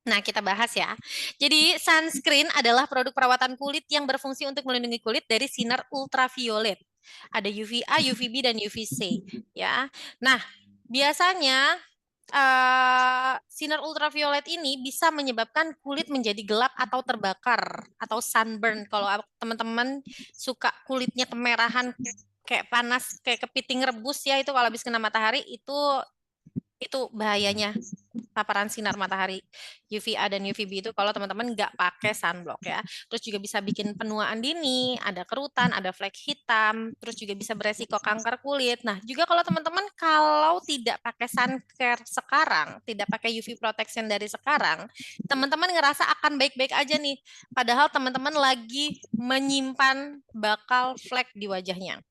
Nah, kita bahas ya. Jadi, sunscreen adalah produk perawatan kulit yang berfungsi untuk melindungi kulit dari sinar ultraviolet. Ada UVA, UVB, dan UVC. Ya. Nah, biasanya sinar ultraviolet ini bisa menyebabkan kulit menjadi gelap atau terbakar atau sunburn. Kalau teman-teman suka kulitnya kemerahan, kayak panas, kayak kepiting rebus ya, itu kalau habis kena matahari itu bahayanya paparan sinar matahari UVA dan UVB itu kalau teman-teman nggak pakai sunblock ya. Terus juga bisa bikin penuaan dini, ada kerutan, ada flek hitam, terus juga bisa beresiko kanker kulit. Nah, juga kalau teman-teman kalau tidak pakai suncare sekarang, tidak pakai UV protection dari sekarang, teman-teman ngerasa akan baik-baik aja nih. Padahal teman-teman lagi menyimpan bakal flek di wajahnya.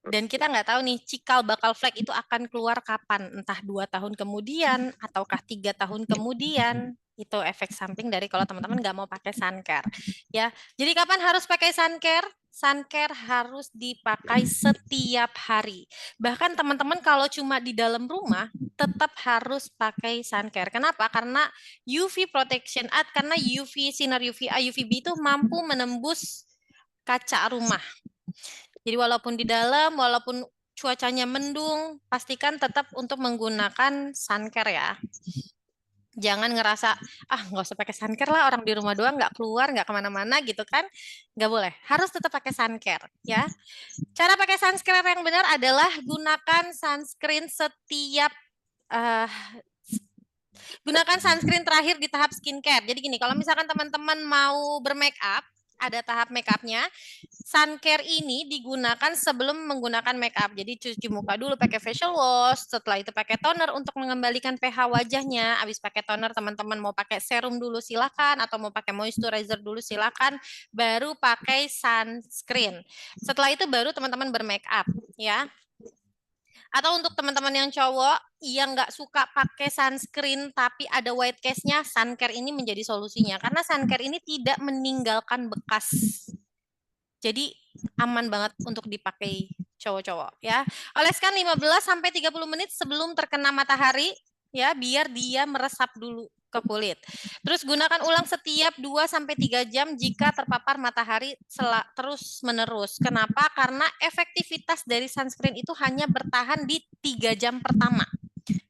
Dan kita nggak tahu nih cikal bakal flek itu akan keluar kapan, entah 2 tahun kemudian ataukah 3 tahun kemudian. Itu efek samping dari kalau teman-teman nggak mau pakai suncare. Ya, jadi kapan harus pakai suncare? Suncare harus dipakai setiap hari. Bahkan teman-teman kalau cuma di dalam rumah tetap harus pakai suncare. Kenapa? Karena UV protection, karena UV sinar UVA, UVB itu mampu menembus kaca rumah. Jadi walaupun di dalam, walaupun cuacanya mendung, pastikan tetap untuk menggunakan suncare ya. Jangan ngerasa, nggak usah pakai suncare lah, orang di rumah doang, nggak keluar, nggak kemana-mana gitu kan. Nggak boleh, harus tetap pakai suncare ya. Cara pakai suncare yang benar adalah gunakan sunscreen gunakan sunscreen terakhir di tahap skincare. Jadi gini, kalau misalkan teman-teman mau bermake up, ada tahap make up-nya. Suncare ini digunakan sebelum menggunakan make up. Jadi cuci muka dulu pakai facial wash, setelah itu pakai toner untuk mengembalikan pH wajahnya. Habis pakai toner teman-teman mau pakai serum dulu silakan atau mau pakai moisturizer dulu silakan, baru pakai sunscreen. Setelah itu baru teman-teman bermake up ya. Atau untuk teman-teman yang cowok yang nggak suka pakai sunscreen tapi ada white cast-nya, suncare ini menjadi solusinya. Karena suncare ini tidak meninggalkan bekas. Jadi aman banget untuk dipakai cowok-cowok ya. Oleskan 15-30 menit sebelum terkena matahari. ya, biar dia meresap dulu ke kulit. Terus gunakan ulang setiap 2-3 jam jika terpapar matahari terus-menerus. Kenapa? Karena efektivitas dari sunscreen itu hanya bertahan di 3 jam pertama.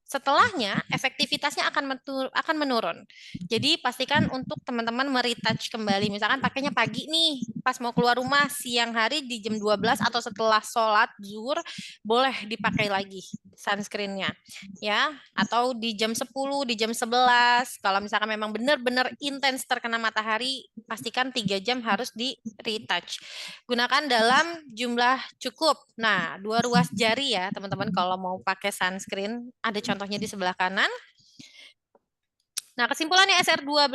Setelahnya, efektivitasnya akan menurun. Jadi, pastikan untuk teman-teman meretouch kembali. Misalkan pakainya pagi nih, pas mau keluar rumah, siang hari di jam 12 atau setelah sholat zuhur, boleh dipakai lagi sunscreen-nya. Ya, atau di jam 10, di jam 11. Kalau misalkan memang benar-benar intens terkena matahari, pastikan 3 jam harus di-retouch. Gunakan dalam jumlah cukup. Nah, 2 ruas jari ya, teman-teman, kalau mau pakai sunscreen. Ada contohnya di sebelah kanan. Nah, kesimpulannya SR12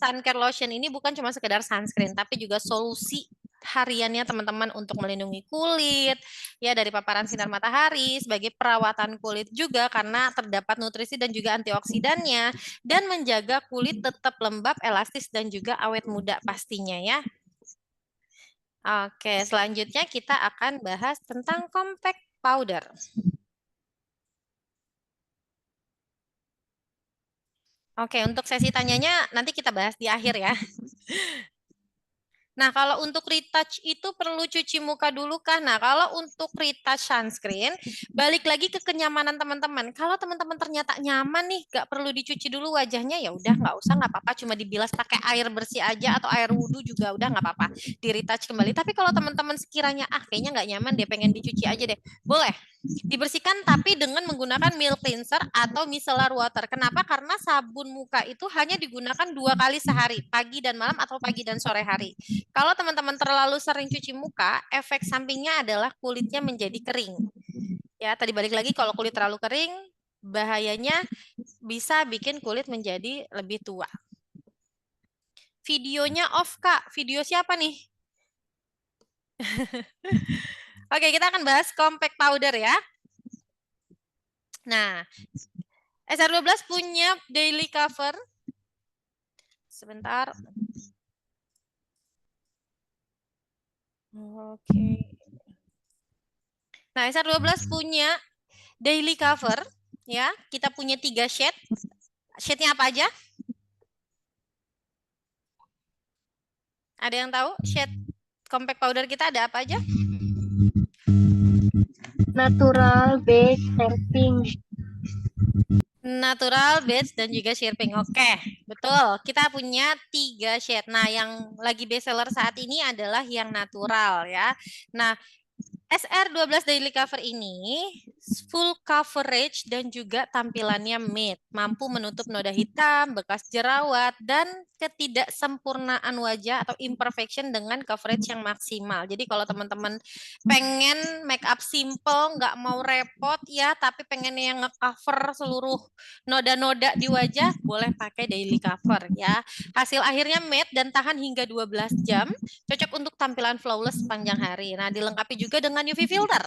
Sun Care Lotion ini bukan cuma sekedar sunscreen, tapi juga solusi hariannya teman-teman untuk melindungi kulit ya dari paparan sinar matahari, sebagai perawatan kulit juga karena terdapat nutrisi dan juga antioksidannya, dan menjaga kulit tetap lembab, elastis, dan juga awet muda pastinya ya. Oke, selanjutnya kita akan bahas tentang compact powder. Oke, untuk sesi tanyanya nanti kita bahas di akhir ya. Nah, kalau untuk retouch itu perlu cuci muka dulu kah? Nah, kalau untuk retouch sunscreen, balik lagi ke kenyamanan teman-teman. Kalau teman-teman ternyata nyaman nih, nggak perlu dicuci dulu wajahnya, ya udah nggak usah, nggak apa-apa. Cuma dibilas pakai air bersih aja atau air wudhu juga udah nggak apa-apa. Di retouch kembali. Tapi kalau teman-teman sekiranya kayaknya nggak nyaman deh, pengen dicuci aja deh, boleh. Dibersihkan tapi dengan menggunakan milk cleanser atau micellar water. Kenapa? Karena sabun muka itu hanya digunakan 2 kali sehari, pagi dan malam atau pagi dan sore hari. Kalau teman-teman terlalu sering cuci muka, efek sampingnya adalah kulitnya menjadi kering. Ya, tadi balik lagi kalau kulit terlalu kering, bahayanya bisa bikin kulit menjadi lebih tua. Videonya off, Kak. Video siapa nih? Oke, kita akan bahas compact powder ya. Nah, SR12 punya daily cover. Sebentar. Oke. Nah, SR12 punya daily cover ya. Kita punya 3 shade. Shade-nya apa aja? Ada yang tahu shade compact powder kita ada apa aja? Natural, beige, and pink. Natural, beige, dan juga sheer pink. Oke, betul. Kita punya 3 shade. Nah, yang lagi best seller saat ini adalah yang natural ya. Nah, SR12 Daily Cover ini full coverage dan juga tampilannya matte, mampu menutup noda hitam, bekas jerawat, dan ketidaksempurnaan wajah atau imperfection dengan coverage yang maksimal. Jadi kalau teman-teman pengen make up simple, nggak mau repot ya, tapi pengen yang nge-cover seluruh noda-noda di wajah, boleh pakai Daily Cover ya. Hasil akhirnya matte dan tahan hingga 12 jam, cocok untuk tampilan flawless sepanjang hari. Nah, dilengkapi juga dengan UV filter.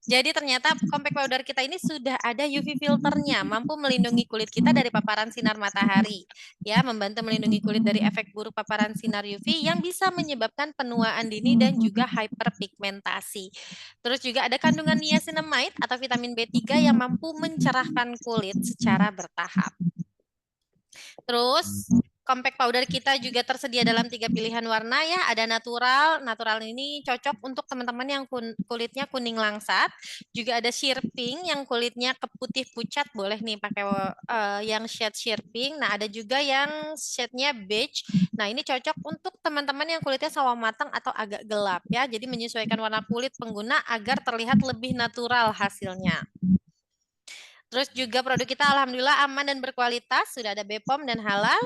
Jadi ternyata compact powder kita ini sudah ada UV filternya, mampu melindungi kulit kita dari paparan sinar matahari. Ya, membantu melindungi kulit dari efek buruk paparan sinar UV yang bisa menyebabkan penuaan dini dan juga hyperpigmentasi. Terus juga ada kandungan niacinamide atau vitamin B3 yang mampu mencerahkan kulit secara bertahap. Terus compact powder kita juga tersedia dalam 3 pilihan warna ya. Ada natural. Natural ini cocok untuk teman-teman yang kulitnya kuning langsat. Juga ada sheer pink yang kulitnya keputih pucat. Boleh nih pakai yang shade sheer pink. Nah, ada juga yang shade-nya beige. Nah, ini cocok untuk teman-teman yang kulitnya sawo matang atau agak gelap ya. Jadi menyesuaikan warna kulit pengguna agar terlihat lebih natural hasilnya. Terus juga produk kita alhamdulillah aman dan berkualitas, sudah ada BPOM dan halal,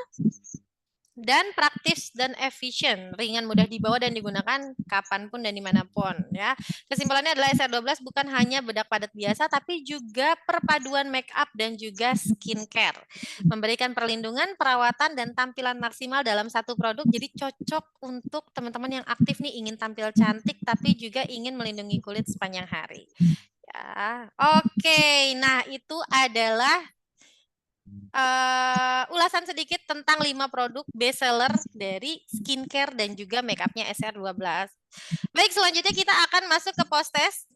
dan praktis dan efisien, ringan mudah dibawa dan digunakan kapanpun dan dimanapun ya. Kesimpulannya adalah SR12 bukan hanya bedak padat biasa, tapi juga perpaduan make up dan juga skincare. Memberikan perlindungan, perawatan, dan tampilan maksimal dalam satu produk, jadi cocok untuk teman-teman yang aktif nih, ingin tampil cantik, tapi juga ingin melindungi kulit sepanjang hari. Ya, oke. Nah, itu adalah ulasan sedikit tentang 5 produk best seller dari skincare dan juga makeupnya SR12. Baik, selanjutnya kita akan masuk ke post test.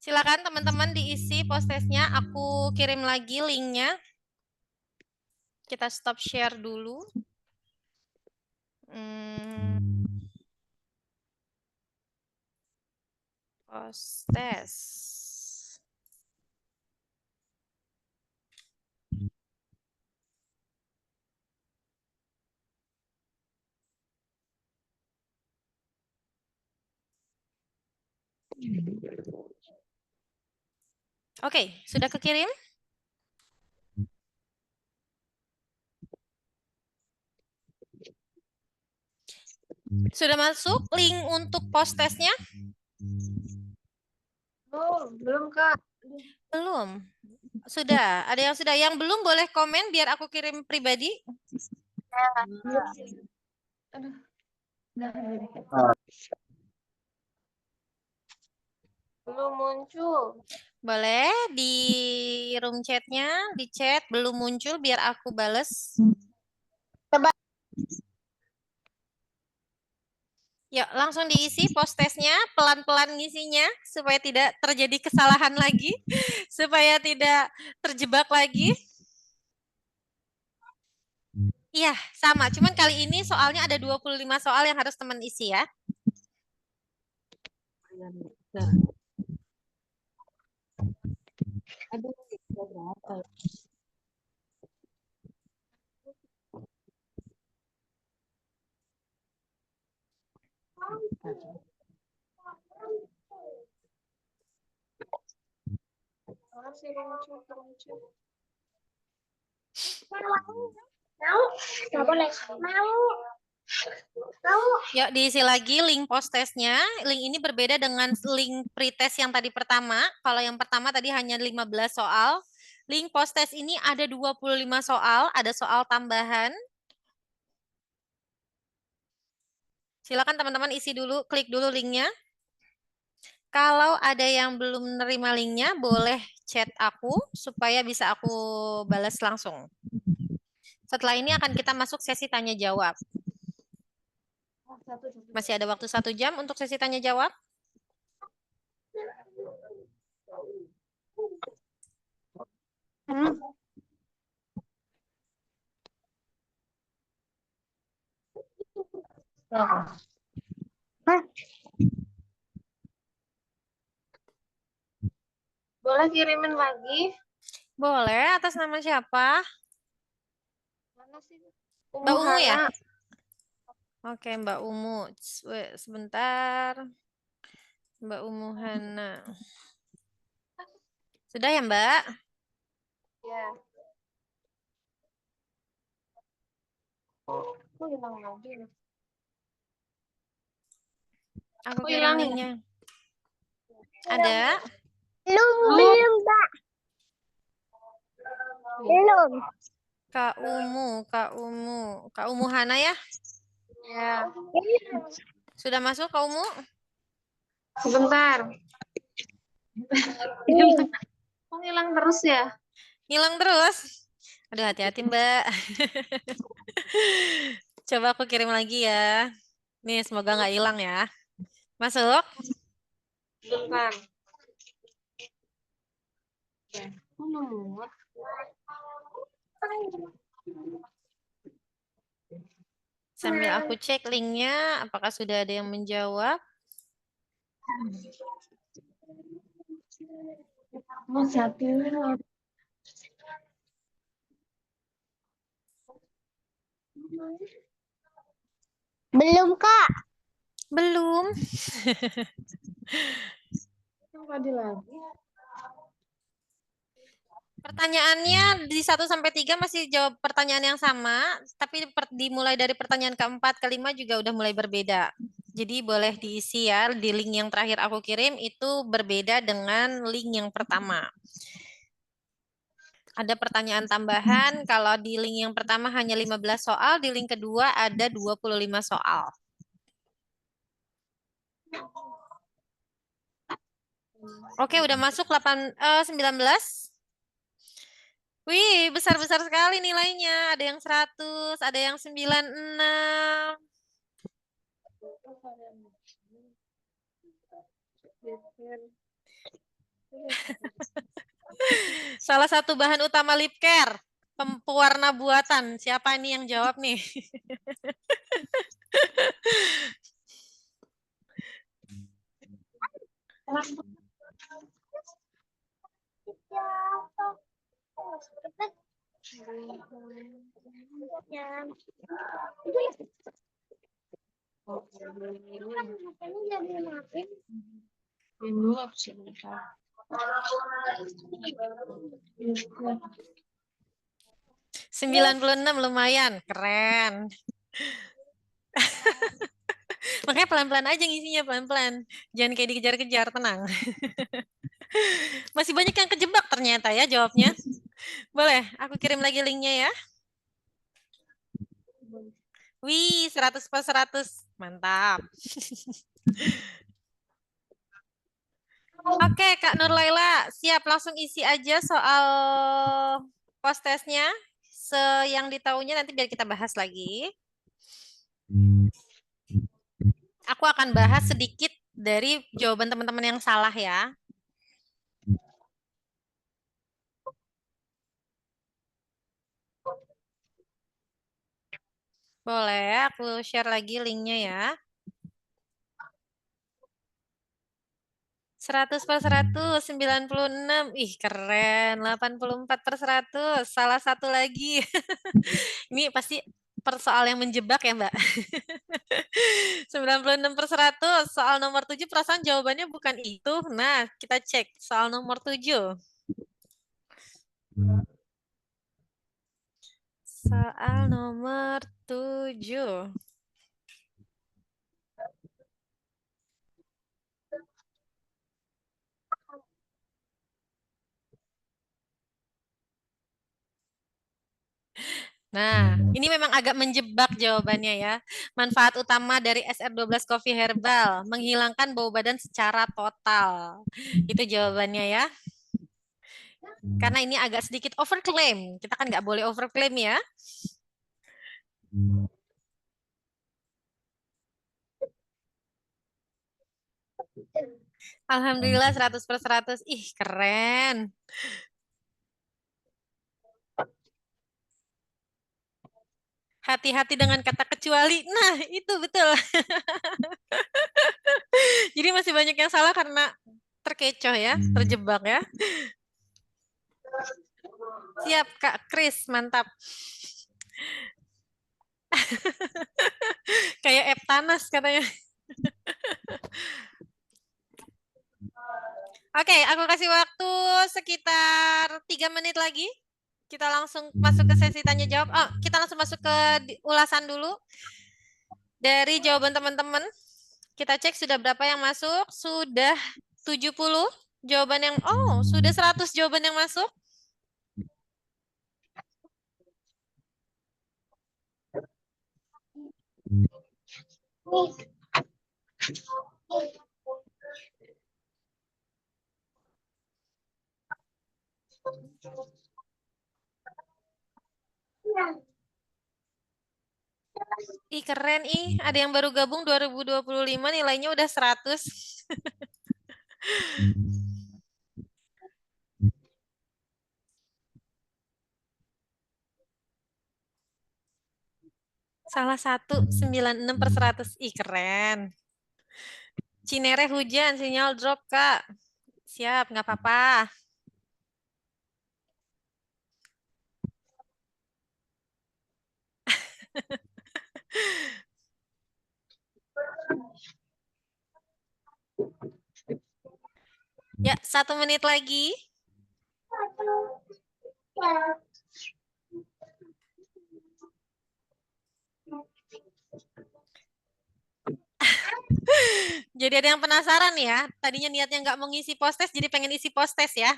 Silakan teman-teman diisi post-testnya. Aku kirim lagi linknya. Kita stop share dulu. Post-test. Oke, sudah kekirim? Sudah masuk link untuk post-testnya? Belum Kak. Belum. Sudah. Ada yang sudah. Yang belum boleh komen biar aku kirim pribadi. Belum muncul. Boleh di room chatnya, di chat belum muncul biar aku bales. Coba. Yuk, langsung diisi post-testnya, pelan-pelan ngisinya supaya tidak terjadi kesalahan lagi, supaya tidak terjebak lagi. Iya, sama. Cuman kali ini soalnya ada 25 soal yang harus teman isi ya. Mau? Nggak boleh. Mau. Yuk, diisi lagi link post-testnya. Link ini berbeda dengan link pretest yang tadi pertama. Kalau yang pertama tadi hanya 15 soal. Link post-test ini ada 25 soal, ada soal tambahan. Silakan teman-teman isi dulu, klik dulu linknya. Kalau ada yang belum menerima linknya, boleh chat aku supaya bisa aku balas langsung. Setelah ini akan kita masuk sesi tanya jawab. Masih ada waktu 1 jam untuk sesi tanya jawab. Boleh kirimin lagi? Boleh, atas nama siapa? Mana sih? Mbak Umu ya? Hana. Oke, Mbak Umu. Sebentar. Mbak Umu Hana. Sudah ya, Mbak? Ya. Kok hilang lagi? Aku Kok kirim hilang ya? linknya. Ada? Belum, Mbak. Belum. Kak Umu, Kak Umu. Kak Umu Hana ya? Ya. Sudah masuk Kak Umu? Sebentar. Kok hilang terus ya? Hilang terus? Aduh, hati-hati, Mbak. Coba aku kirim lagi ya. Nih, semoga nggak hilang ya. Masuk? Sebentar. Kok nemu? Sambil aku cek linknya, apakah sudah ada yang menjawab? Belum, Kak. Belum. Tadi lagi. Pertanyaannya di 1 sampai 3 masih jawab pertanyaan yang sama, tapi dimulai dari pertanyaan keempat, kelima juga udah mulai berbeda. Jadi boleh diisi ya, di link yang terakhir aku kirim itu berbeda dengan link yang pertama. Ada pertanyaan tambahan, kalau di link yang pertama hanya 15 soal, di link kedua ada 25 soal. Oke, udah masuk 19. Wih, besar-besar sekali nilainya. Ada yang 100, ada yang 96. Salah satu bahan utama lip care, pewarna buatan. Siapa ini yang jawab nih? Sembilan 96 lumayan, keren. Makanya pelan-pelan aja ngisinya, pelan-pelan. Jangan kayak dikejar-kejar, tenang. Masih banyak yang kejebak ternyata ya jawabnya. Boleh, aku kirim lagi linknya ya. Wih, 100 per 100. Mantap. Oke, Kak Nurlaila, siap langsung isi aja soal post testnya. Yang ditahunya nanti biar kita bahas lagi. Aku akan bahas sedikit dari jawaban teman-teman yang salah ya. Boleh, aku share lagi linknya ya. 100 per 100, 96. Ih, keren. 84 per 100. Salah satu lagi. Ini pasti persoal yang menjebak ya, Mbak. 96 per 100. Soal nomor 7 perasaan jawabannya bukan itu. Nah, kita cek soal nomor 7. Soal nomor 7. Nah, ini memang agak menjebak jawabannya ya. Manfaat utama dari SR12 Coffee Herbal, menghilangkan bau badan secara total. Itu jawabannya ya. Karena ini agak sedikit overclaim. Kita kan nggak boleh overclaim ya. Alhamdulillah 100 per 100. Ih, keren. Hati-hati dengan kata kecuali. Nah, itu betul. Jadi masih banyak yang salah karena terkecoh ya, terjebak ya. Siap, Kak Kris, mantap. Kayak Eptanas katanya. Oke, aku kasih waktu sekitar 3 menit lagi. Kita langsung masuk ke sesi tanya jawab. Oh, kita langsung masuk ke ulasan dulu. Dari jawaban teman-teman, kita cek sudah berapa yang masuk. Sudah 70 jawaban yang, sudah 100 jawaban yang masuk. Ih, keren ih. Ada yang baru gabung 2025 nilainya udah 100. Salah satu 96 per 100. Ih, keren. Cinere hujan, sinyal drop, Kak. Siap, nggak apa-apa. Ya, 1 menit lagi. Jadi ada yang penasaran ya. Tadinya niatnya nggak mau ngisi post test, jadi pengen isi post test ya.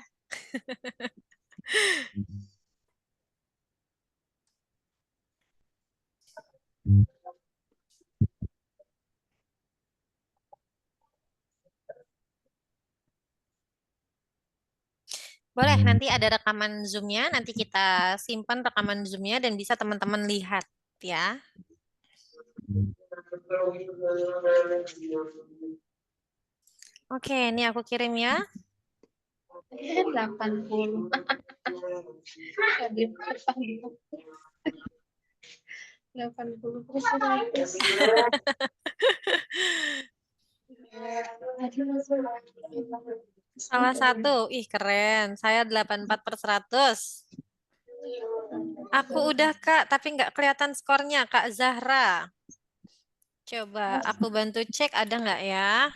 Boleh, nanti ada rekaman Zoom-nya, nanti kita simpan rekaman Zoom-nya dan bisa teman-teman lihat ya. Oke, ini aku kirim ya. 80. Hadir depan gitu. 80 plus 100. Tadi masuk. Salah satu. Ih, keren. Saya 84/100. Aku udah, Kak, tapi nggak kelihatan skornya, Kak Zahra. Coba aku bantu cek ada nggak ya?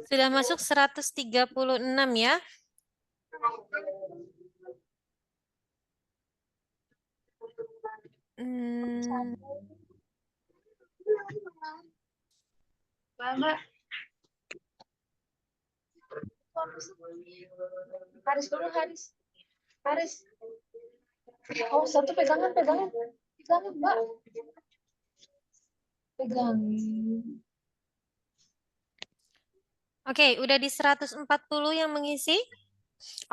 Sudah masuk 136 ya. Hmm, Mbak. Haris dulu, Haris. Haris. Oh, satu pegangan, Mbak. Pegang. Oke, udah di 140 yang mengisi.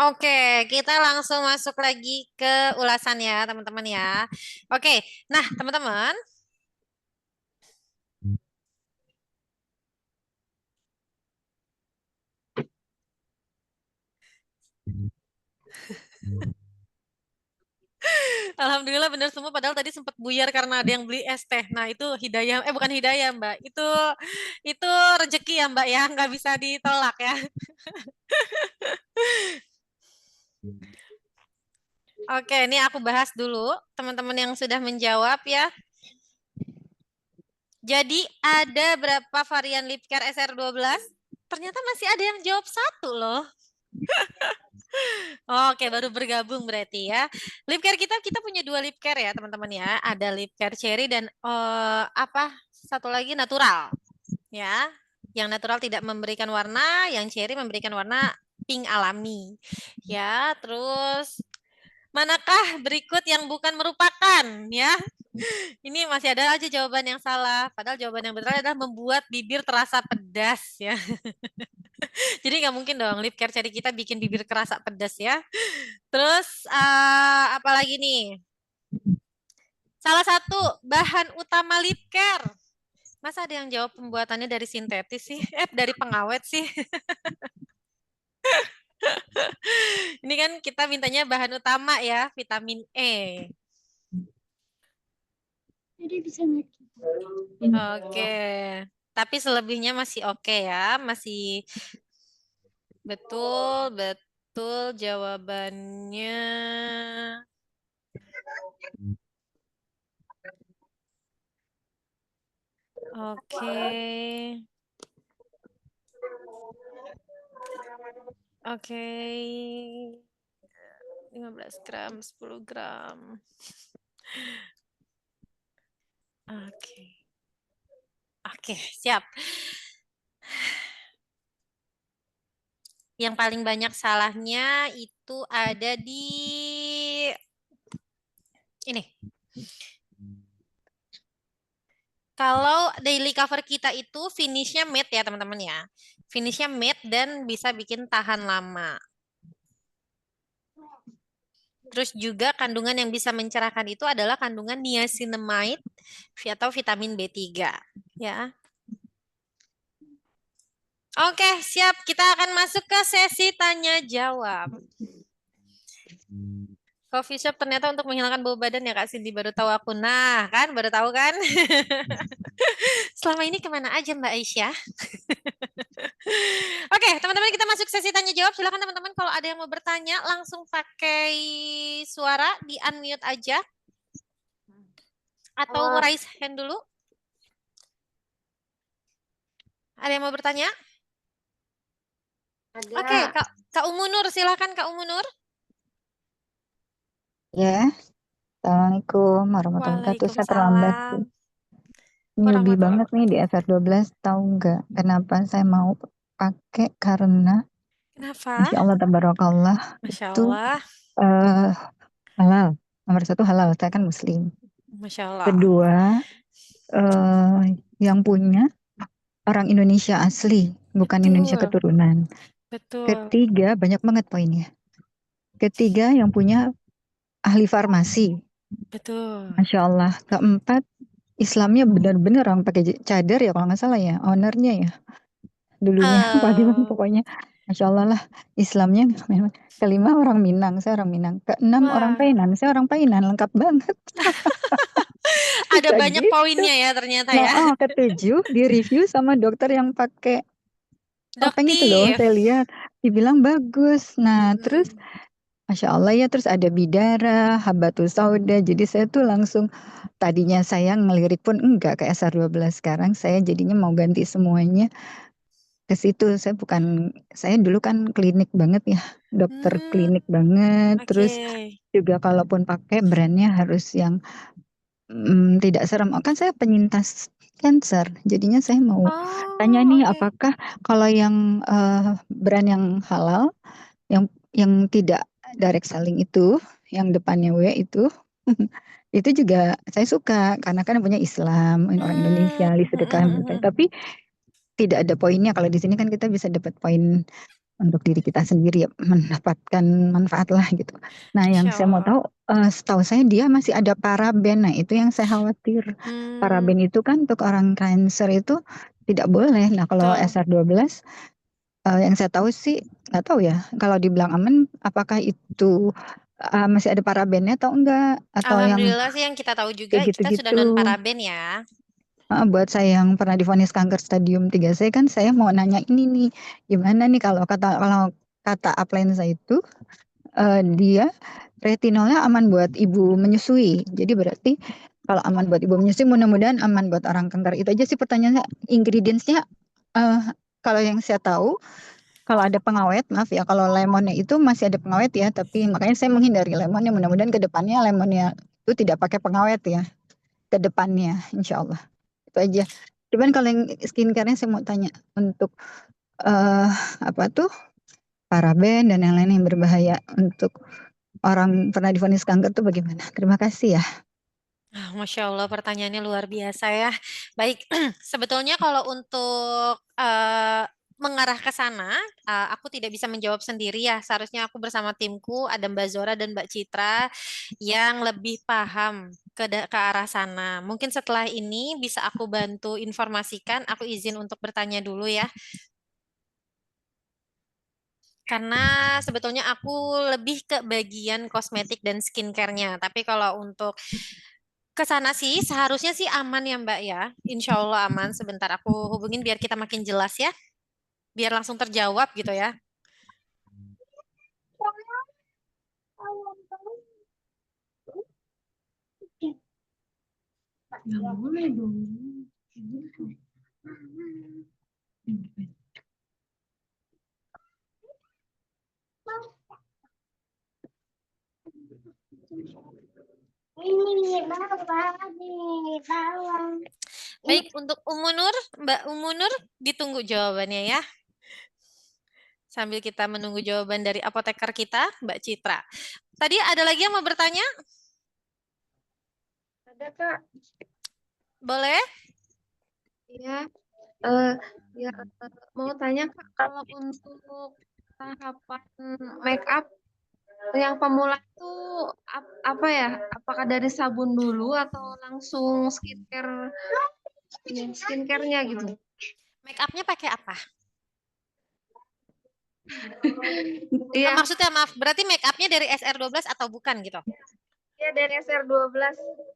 Oke, kita langsung masuk lagi ke ulasan ya, teman-teman ya. Oke, nah teman-teman, alhamdulillah benar semua. Padahal tadi sempat buyar karena ada yang beli es teh. Nah itu hidayah, bukan hidayah Mbak, itu rezeki ya Mbak ya, nggak bisa ditolak ya. Oke, ini aku bahas dulu teman-teman yang sudah menjawab ya. Jadi ada berapa varian lip care SR12? Ternyata masih ada yang jawab satu loh. Oke, baru bergabung berarti ya. Lip care kita punya 2 lip care ya, teman-teman ya. Ada lip care cherry dan satu lagi natural. Ya. Yang natural tidak memberikan warna, yang cherry memberikan warna pink alami. Ya, terus manakah berikut yang bukan merupakan ya? Ini masih ada aja jawaban yang salah. Padahal jawaban yang benar adalah membuat bibir terasa pedas ya. Jadi nggak mungkin dong lip care cherry kita bikin bibir kerasa pedas ya. Terus apa lagi nih? Salah satu bahan utama lip care. Masa ada yang jawab pembuatannya dari sintetis sih? Dari pengawet sih. Ini kan kita mintanya bahan utama ya, vitamin E. Jadi bisa Oke. Tapi selebihnya masih oke ya, masih betul, betul jawabannya. Oke. Oke. 15 gram, 10 gram. Oke. Oke, siap. Yang paling banyak salahnya itu ada di ini. Kalau daily cover kita itu finishnya matte ya teman-teman ya. Finishnya matte dan bisa bikin tahan lama. Terus juga kandungan yang bisa mencerahkan itu adalah kandungan niacinamide atau vitamin B3 ya. Oke, siap. Kita akan masuk ke sesi tanya jawab. Coffee shop ternyata untuk menghilangkan bau badan ya Kak Cindy, baru tahu aku. Nah, kan baru tahu kan? Selama ini kemana aja Mbak Aisyah? Oke, teman-teman kita masuk sesi tanya jawab. Silakan teman-teman kalau ada yang mau bertanya langsung pakai suara di unmute aja. Atau raise hand dulu. Ada yang mau bertanya? Ada. Oke, Kak Umunur, silakan Kak Umunur. Ya. Assalamualaikum warahmatullahi wabarakatuh. Saya terlambat. Waalaikumsalam. Ini lebih Warahmatullahi banget nih di FR12. Tahu nggak kenapa saya mau pakai? Karena Kenapa? Insya Allah tabarakallah Masya itu Allah. halal. Nomor 1 halal. Saya kan muslim. Masya Allah. Kedua, yang punya orang Indonesia asli, bukan Indonesia Betul. keturunan. Betul. Ketiga, banyak banget poinnya. Ketiga, yang punya ahli farmasi. Betul. Masya Allah. Keempat, Islamnya benar-benar orang pakai cadar ya kalau nggak salah ya, ownernya ya. dulunya Pak Diman, Oh, pokoknya Masya Allah lah Islamnya memang. Kelima orang Minang, saya orang Minang. Keenam orang wah, Painan, saya orang Painan, lengkap banget. ada Bisa banyak gitu. poinnya ya ternyata Nah, ya. ketujuh direview sama dokter yang pakai topeng itu loh, Doktif. saya lihat. Dibilang bagus. Nah, terus Mm-mm. Masya Allah ya, terus ada bidara, habatus sauda. Jadi saya tuh langsung, tadinya saya ngelirik pun enggak ke SR12. Sekarang saya jadinya mau ganti semuanya ke situ. Saya dulu kan klinik banget ya, dokter Hmm, klinik banget. oke. Terus juga kalaupun pakai brandnya harus yang tidak serem. Kan saya penyintas cancer, jadinya saya mau tanya Oh, nih, oke. apakah kalau yang brand yang halal, yang tidak direct selling itu, yang depannya W itu, itu juga saya suka karena kan punya Islam, orang Hmm, Indonesia, list sedekah, tapi tidak ada poinnya. Kalau di sini kan kita bisa dapat poin untuk diri kita sendiri ya, mendapatkan manfaat lah gitu. Nah, yang Insya saya mau Allah. tahu, setahu saya dia masih ada paraben. Nah, itu yang saya khawatir. Hmm, Paraben itu kan untuk orang cancer itu tidak boleh. Nah, kalau betul. SR12, yang saya tahu sih nggak tahu ya. Kalau dibilang aman, apakah itu masih ada parabennya atau enggak? Atau yang Alhamdulillah sih yang kita tahu juga kayak kita sudah gitu-gitu. non paraben ya. Buat saya yang pernah divonis kanker stadium 3, saya mau nanya ini nih, gimana nih kalau kata upline saya itu, dia retinolnya aman buat ibu menyusui. Jadi berarti kalau aman buat ibu menyusui, mudah-mudahan aman buat orang kanker. Itu aja sih pertanyaannya. Ingredientsnya, eh, kalau yang saya tahu, kalau ada pengawet, maaf ya, kalau lemonnya itu masih ada pengawet ya, tapi makanya saya menghindari lemonnya. Mudah-mudahan ke depannya lemonnya itu tidak pakai pengawet ya, ke depannya, insya Allah. Itu aja. Cuman kalau yang skincare-nya saya mau tanya untuk eh apa tuh, paraben dan yang lain yang berbahaya untuk orang pernah divonis kanker tuh bagaimana? Terima kasih ya. Ah, Masya Allah, pertanyaannya luar biasa ya. Baik, sebetulnya kalau untuk mengarah ke sana, aku tidak bisa menjawab sendiri ya. Seharusnya aku bersama timku, ada Mbak Zora dan Mbak Citra yang lebih paham ke arah sana. Mungkin setelah ini bisa aku bantu informasikan, aku izin untuk bertanya dulu ya. Karena sebetulnya aku lebih ke bagian kosmetik dan skincare-nya. Tapi kalau untuk ke sana sih seharusnya sih aman ya Mbak ya. Insya Allah aman. Sebentar aku hubungin biar kita makin jelas ya. Biar langsung terjawab gitu ya. Baik, untuk Umunur, Mbak Umunur ditunggu jawabannya ya. Sambil kita menunggu jawaban dari apoteker kita, Mbak Citra. Tadi ada lagi yang mau bertanya? Ada Kak. Boleh? Iya. Eh ya mau tanya Kak, kalau untuk tahapan make up yang pemula itu apa ya? Apakah dari sabun dulu atau langsung skincare-nya gitu? Make up-nya pakai apa? Iya, Maksudnya maaf, berarti make up-nya dari SR12 atau bukan gitu? iya dari SR12.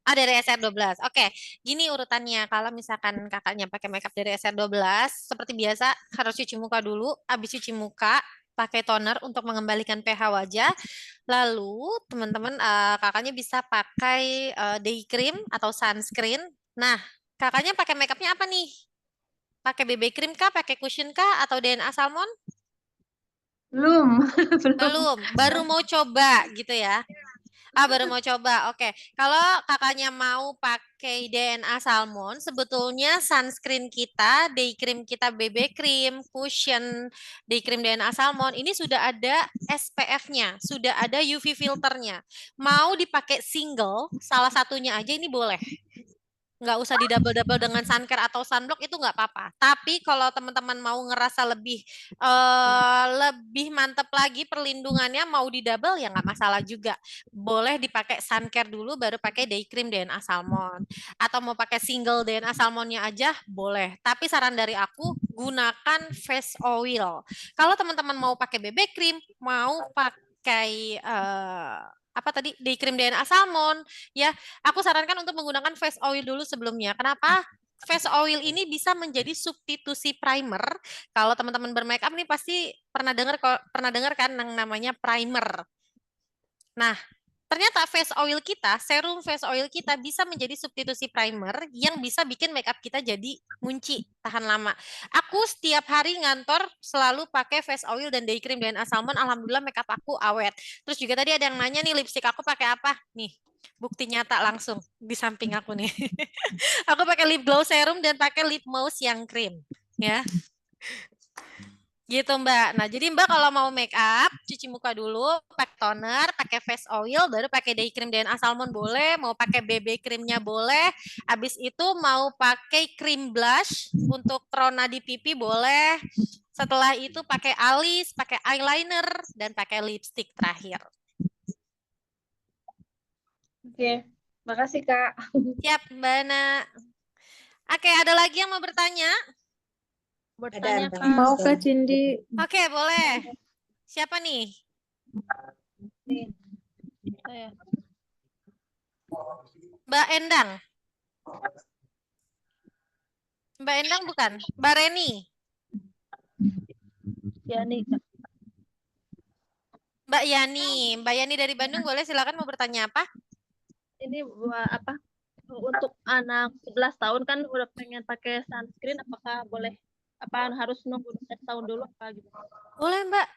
Ah, dari SR12. Oke, gini urutannya. Kalau misalkan kakaknya pakai makeup dari SR12, seperti biasa harus cuci muka dulu. Habis cuci muka, pakai toner untuk mengembalikan pH wajah. Lalu, teman-teman, kakaknya bisa pakai day cream atau sunscreen. Nah, kakaknya pakai makeupnya apa nih? Pakai BB cream kah, pakai cushion kah, atau DNA salmon? Belum, belum. Belum, baru mau coba gitu ya. Ah, baru mau coba. Oke. Kalau kakaknya mau pakai DNA salmon, sebetulnya sunscreen kita, day cream kita BB cream, cushion, day cream DNA salmon, ini sudah ada SPF-nya, sudah ada UV filternya. Mau dipakai single, salah satunya aja ini boleh. nggak usah di-double-double dengan suncare atau sunblock itu nggak apa-apa. Tapi kalau teman-teman mau ngerasa lebih mantep lagi perlindungannya, mau di-double ya nggak masalah juga. Boleh dipakai suncare dulu baru pakai day cream DNA salmon. Atau mau pakai single DNA salmonnya aja boleh. Tapi saran dari aku gunakan face oil. Kalau teman-teman mau pakai BB cream, mau pakai apa tadi day cream DNA salmon, ya aku sarankan untuk menggunakan face oil dulu sebelumnya. Kenapa? Face oil ini bisa menjadi substitusi primer. Kalau teman-teman bermakeup nih pasti pernah dengar kan yang namanya primer. Nah, ternyata serum face oil kita bisa menjadi substitusi primer yang bisa bikin makeup kita jadi ngunci, tahan lama. Aku setiap hari ngantor selalu pakai face oil dan day cream DNA salmon. Alhamdulillah makeup aku awet. Terus juga tadi ada yang nanya nih lipstick aku pakai apa? Nih, bukti nyata langsung di samping aku nih. Aku pakai lip glow serum dan pakai lip mousse yang cream, ya. Gitu Mbak. Nah jadi Mbak kalau mau make up, cuci muka dulu, pakai toner, pakai face oil, baru pakai day cream DNA salmon boleh, mau pakai BB creamnya boleh, habis itu mau pakai cream blush untuk trona di pipi boleh, setelah itu pakai alis, pakai eyeliner, dan pakai lipstick terakhir. Oke, makasih Kak. Siap Mbak Ana. Oke, ada lagi yang mau bertanya? Bertanya Kak. Mau Kak Cindy. Oke, boleh. Siapa nih? Saya. Mbak Endang. Mbak Endang bukan? Mbak Reni. Yani Kak. Mbak Yani. Mbak Yani dari Bandung boleh silakan mau bertanya apa? Ini buat apa? Untuk anak 11 tahun kan udah pengen pakai sunscreen, apakah boleh? Apa harus nunggu 1 tahun dulu apa gitu? Boleh Mbak.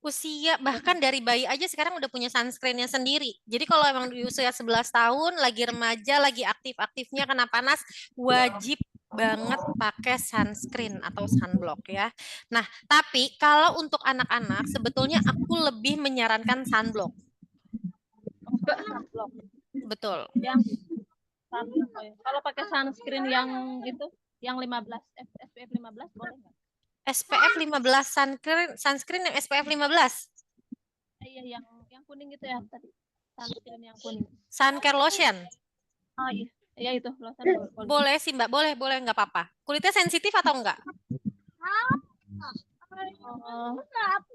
Usia bahkan dari bayi aja sekarang udah punya sunscreennya sendiri. Jadi kalau emang di usia 11 tahun, lagi remaja, lagi aktif-aktifnya kena panas, wajib banget pakai sunscreen atau sunblock ya. Nah, tapi kalau untuk anak-anak sebetulnya aku lebih menyarankan sunblock. Sunblock. Betul. Yang sunblock ya. Kalau pakai sunscreen yang itu, yang 15 SPF 15 boleh nggak? SPF 15 sunscreen yang SPF 15. Iya, yang kuning itu ya tadi. Sunscreen yang kuning. Suncare lotion. Oh iya, iya itu lotion boleh. Boleh sih Mbak, boleh enggak apa-apa. Kulitnya sensitif atau enggak?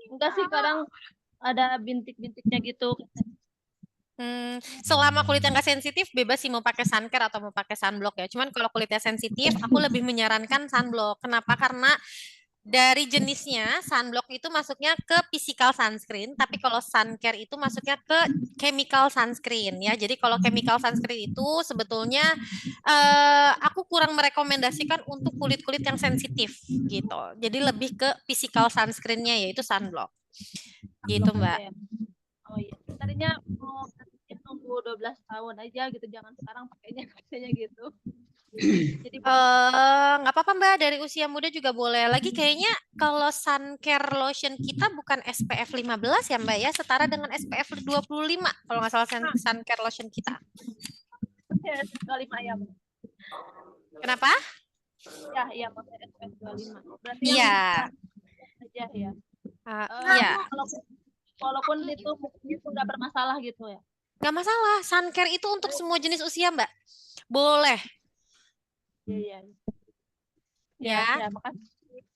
Enggak sih, kadang ada bintik-bintiknya gitu. Selama kulitnya nggak sensitif, bebas sih mau pakai suncare atau mau pakai sunblock ya. Cuman kalau kulitnya sensitif, aku lebih menyarankan sunblock. Kenapa? Karena dari jenisnya, sunblock itu masuknya ke physical sunscreen, tapi kalau suncare itu masuknya ke chemical sunscreen ya. Jadi kalau chemical sunscreen itu sebetulnya aku kurang merekomendasikan untuk kulit-kulit yang sensitif gitu. Jadi lebih ke physical sunscreen-nya yaitu sunblock. Gitu Mbak. Oh iya, tadinya mau nunggu 12 tahun aja gitu, jangan sekarang pakainya gitu. Jadi nggak apa-apa Mbak, dari usia muda juga boleh. Lagi kayaknya kalau suncare lotion kita bukan SPF 15 ya Mbak ya, setara dengan SPF 25 kalau nggak salah suncare lotion kita. ya, 25 ya. Kenapa? Ya, iya pakai SPF 25. Berarti Iya. aja ya. Iya. Walaupun itu udah bermasalah gitu ya. Nggak masalah, suncare itu untuk semua jenis usia Mbak. Boleh. Iya. Ya. Makasih.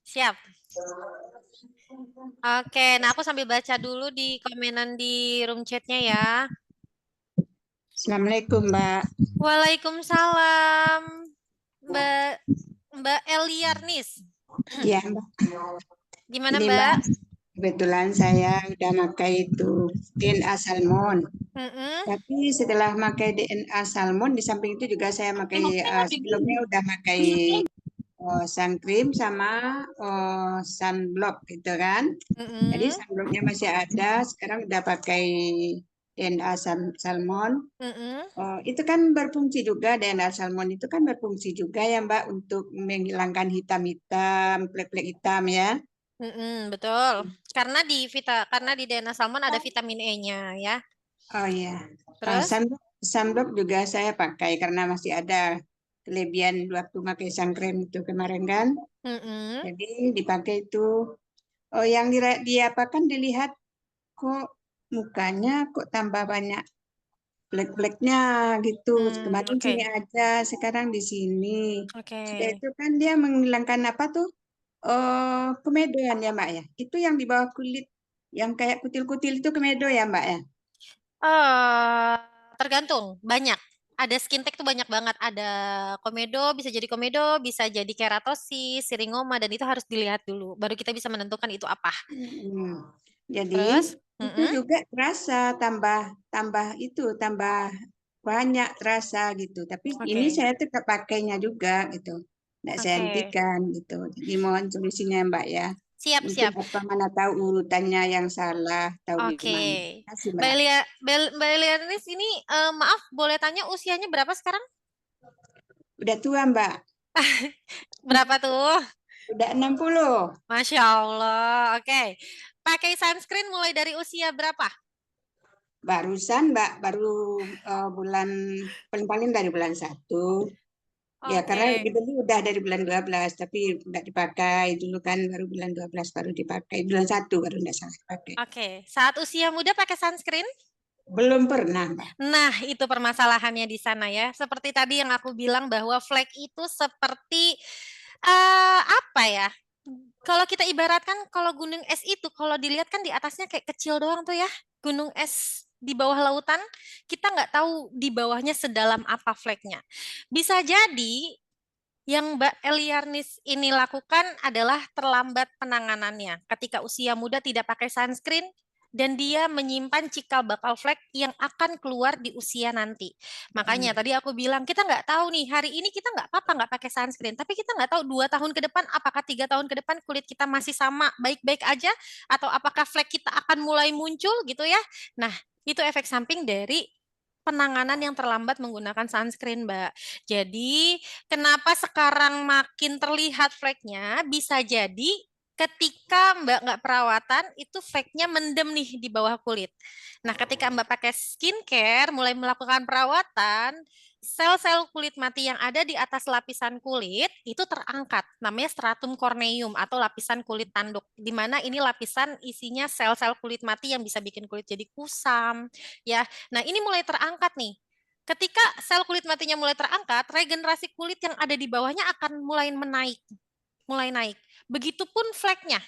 Siap. Oke, nah aku sambil baca dulu di komenan di room chatnya ya. Assalamualaikum Mbak. Waalaikumsalam, Mbak Eliarnis. Ya Mbak. Gimana Ini, Mbak? Kebetulan saya udah pakai itu DNA salmon. Tapi setelah pakai DNA salmon, di samping itu juga saya pakai sebelumnya udah pakai sun cream sama sunblock gitu kan. Jadi sunblocknya masih ada, sekarang udah pakai DNA salmon. Itu kan berfungsi juga, DNA salmon itu kan berfungsi juga ya Mbak untuk menghilangkan hitam-hitam, plek-plek hitam ya. Betul. Karena di DNA salmon ada vitamin E-nya ya. Oh iya. Terus? Sunblock juga saya pakai karena masih ada kelebihan waktu pakai sunscreen itu kemarin kan. Mm-mm. Jadi dipakai itu. Oh, yang diapakan dilihat kok mukanya kok tambah banyak black-blacknya gitu. Kemarin Oke. sini aja, sekarang di sini. Oke. Sudah itu kan dia menghilangkan apa tuh? Komedoan ya Mbak ya. Itu yang di bawah kulit yang kayak kutil-kutil itu komedo ya Mbak ya. Tergantung, banyak. Ada skin tag tuh banyak banget. Ada komedo, bisa jadi keratosis, seringoma, dan itu harus dilihat dulu. Baru kita bisa menentukan itu apa. Jadi Terus, itu juga terasa tambah banyak terasa gitu. Tapi ini Oke. saya tetap pakainya juga gitu. Nggak saya Oke. hentikan gitu. Jadi mohon solusinya Mbak ya. Siap, Mungkin siap. apa mana tahu urutannya yang salah, tahu Oke. gimana. Terima kasih Mbak Mbak. Mbak Elianis ini, maaf, boleh tanya usianya berapa sekarang? Udah tua Mbak. Berapa tuh? Udah 60. Masya Allah. Oke. Pakai sunscreen mulai dari usia berapa? Barusan Mbak, baru bulan paling-paling dari bulan 1. Ya karena Oke. dibeli udah dari bulan 12, tapi nggak dipakai dulu kan baru bulan 12 baru dipakai. Bulan 1 baru nggak salah dipakai. Oke. Saat usia muda pakai sunscreen? Belum pernah Mbak. Nah, itu permasalahannya di sana ya. Seperti tadi yang aku bilang bahwa flek itu seperti apa ya? Kalau kita ibaratkan kalau gunung es itu kalau dilihat kan di atasnya kayak kecil doang tuh ya. Gunung es di bawah lautan, kita nggak tahu di bawahnya sedalam apa fleknya. Bisa jadi yang Mbak Eliarnis ini lakukan adalah terlambat penanganannya. Ketika usia muda tidak pakai sunscreen, dan dia menyimpan cikal bakal flek yang akan keluar di usia nanti. Makanya tadi aku bilang kita nggak tahu nih hari ini kita nggak apa-apa nggak pakai sunscreen, tapi kita nggak tahu 2 tahun ke depan apakah 3 tahun ke depan kulit kita masih sama baik-baik aja atau apakah flek kita akan mulai muncul gitu ya. Nah itu efek samping dari penanganan yang terlambat menggunakan sunscreen, Mbak. Jadi kenapa sekarang makin terlihat fleknya? Bisa jadi ketika Mbak nggak perawatan, itu fleknya mendem nih di bawah kulit. Nah, ketika Mbak pakai skincare, mulai melakukan perawatan, sel-sel kulit mati yang ada di atas lapisan kulit itu terangkat. Namanya stratum corneum atau lapisan kulit tanduk. Di mana ini lapisan isinya sel-sel kulit mati yang bisa bikin kulit jadi kusam. Ya, nah ini mulai terangkat nih. Ketika sel kulit matinya mulai terangkat, regenerasi kulit yang ada di bawahnya akan mulai naik. Begitupun fleknya.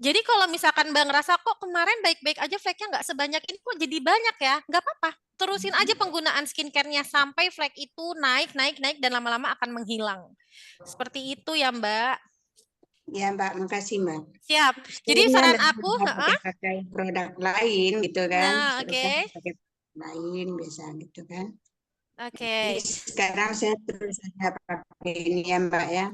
Jadi kalau misalkan Mbak ngerasa kok kemarin baik-baik aja fleknya nggak sebanyak ini kok jadi banyak ya, nggak apa-apa. Terusin aja penggunaan skincare-nya sampai flek itu naik dan lama-lama akan menghilang. Seperti itu ya Mbak. Ya Mbak, makasih Mbak. Siap. Jadi Sebenarnya saran lebih aku, bisa pakai produk lain gitu kan. nah Terus oke. pakai lain bisa gitu kan. Oke. Jadi sekarang saya terus saja pakai ini ya Mbak ya.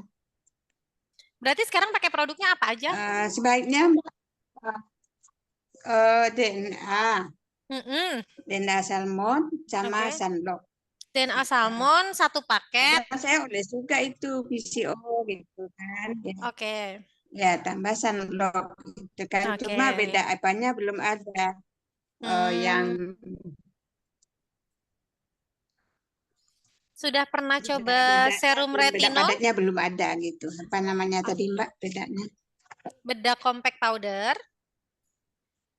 Berarti sekarang pakai produknya apa aja? Sebaiknya Mbak, DNA, DNA salmon sama Oke. sunblock. DNA salmon 1 paket. Karena saya udah suka itu PCO gitu kan. Ya, Oke. ya tambah sunblock gitu kan. Oke. Cuma beda apanya belum ada yang Sudah pernah coba bedanya serum beda retinol? padatnya belum ada gitu. Apa namanya tadi Mbak bedanya? Bedak compact powder,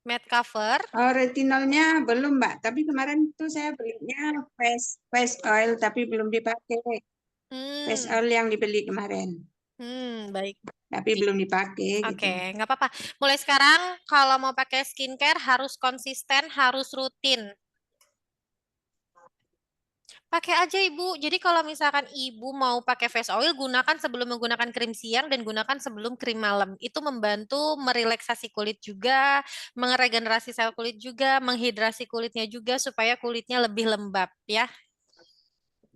matte cover. Oh, retinolnya belum Mbak. Tapi kemarin tuh saya belinya face oil tapi belum dipakai. Face oil yang dibeli kemarin. Baik. Tapi belum dipakai gitu. Oke, nggak apa-apa. Mulai sekarang kalau mau pakai skincare harus konsisten, harus rutin. Pakai aja Ibu. Jadi kalau misalkan Ibu mau pakai face oil, gunakan sebelum menggunakan krim siang dan gunakan sebelum krim malam. Itu membantu merelaksasi kulit juga, meregenerasi sel kulit juga, menghidrasi kulitnya juga supaya kulitnya lebih lembab ya.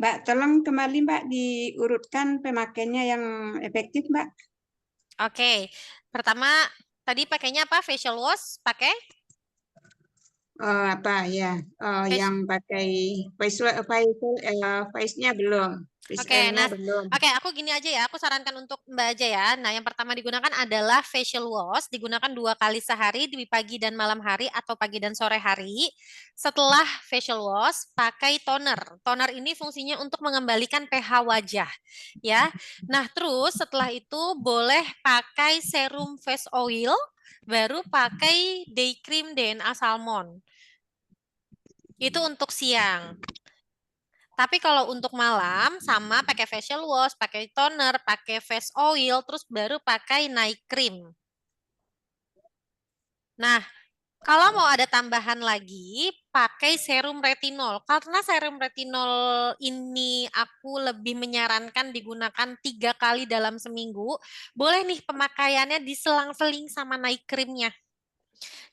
Mbak, tolong kembali Mbak diurutkan pemakaiannya yang efektif Mbak. Oke. Pertama tadi pakainya apa? Facial wash, pakai apa ya yang pakai face-nya belum, Oke, facialnya nah, belum. aku gini aja ya, aku sarankan untuk Mbak aja ya. Nah, yang pertama digunakan adalah facial wash, digunakan 2 kali sehari di pagi dan malam hari atau pagi dan sore hari. Setelah facial wash, pakai toner. Toner ini fungsinya untuk mengembalikan pH wajah, ya. Nah, terus setelah itu boleh pakai serum face oil, baru pakai day cream DNA salmon. Itu untuk siang. Tapi kalau untuk malam sama pakai facial wash, pakai toner, pakai face oil, terus baru pakai night cream. Nah, kalau mau ada tambahan lagi, pakai serum retinol. Karena serum retinol ini aku lebih menyarankan digunakan 3 kali dalam seminggu. Boleh nih pemakaiannya diselang-seling sama night creamnya.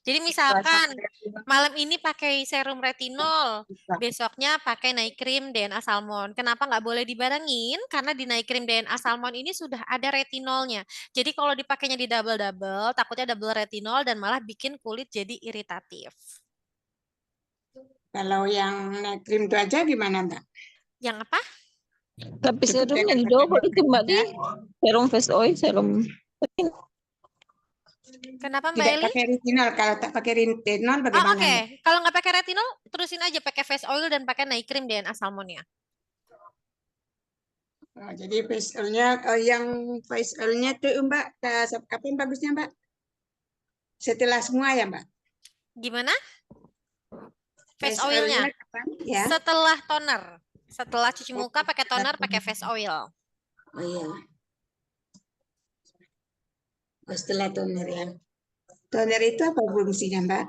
Jadi misalkan malam ini pakai serum retinol, besoknya pakai night cream DNA salmon. Kenapa nggak boleh dibarengin? Karena di night cream DNA salmon ini sudah ada retinolnya. Jadi kalau dipakainya di double-double, takutnya double retinol dan malah bikin kulit jadi iritatif. Kalau yang night cream itu aja gimana, Mbak? Yang apa? Tapi Cukup serumnya dengan di pakai double night itu cream Mbak aja? Di. Serum face oil, serum. Kenapa Mbak Tidak Eli? pakai retinol. Kalau tak pakai retinol Oh, bagaimana, oke. Mbak? Kalau nggak pakai retinol, terusin aja pakai face oil dan pakai night cream DNA salmonnya. Jadi face oil-nya yang face oil-nya tuh Mbak, kapan bagusnya Mbak? Setelah semua ya Mbak? Gimana? Face Face oilnya? oil-nya kapan ya? Setelah toner. Setelah cuci muka pakai toner, pakai face oil. Oh iya. Setelah toner ya. Toner itu apa fungsinya Mbak?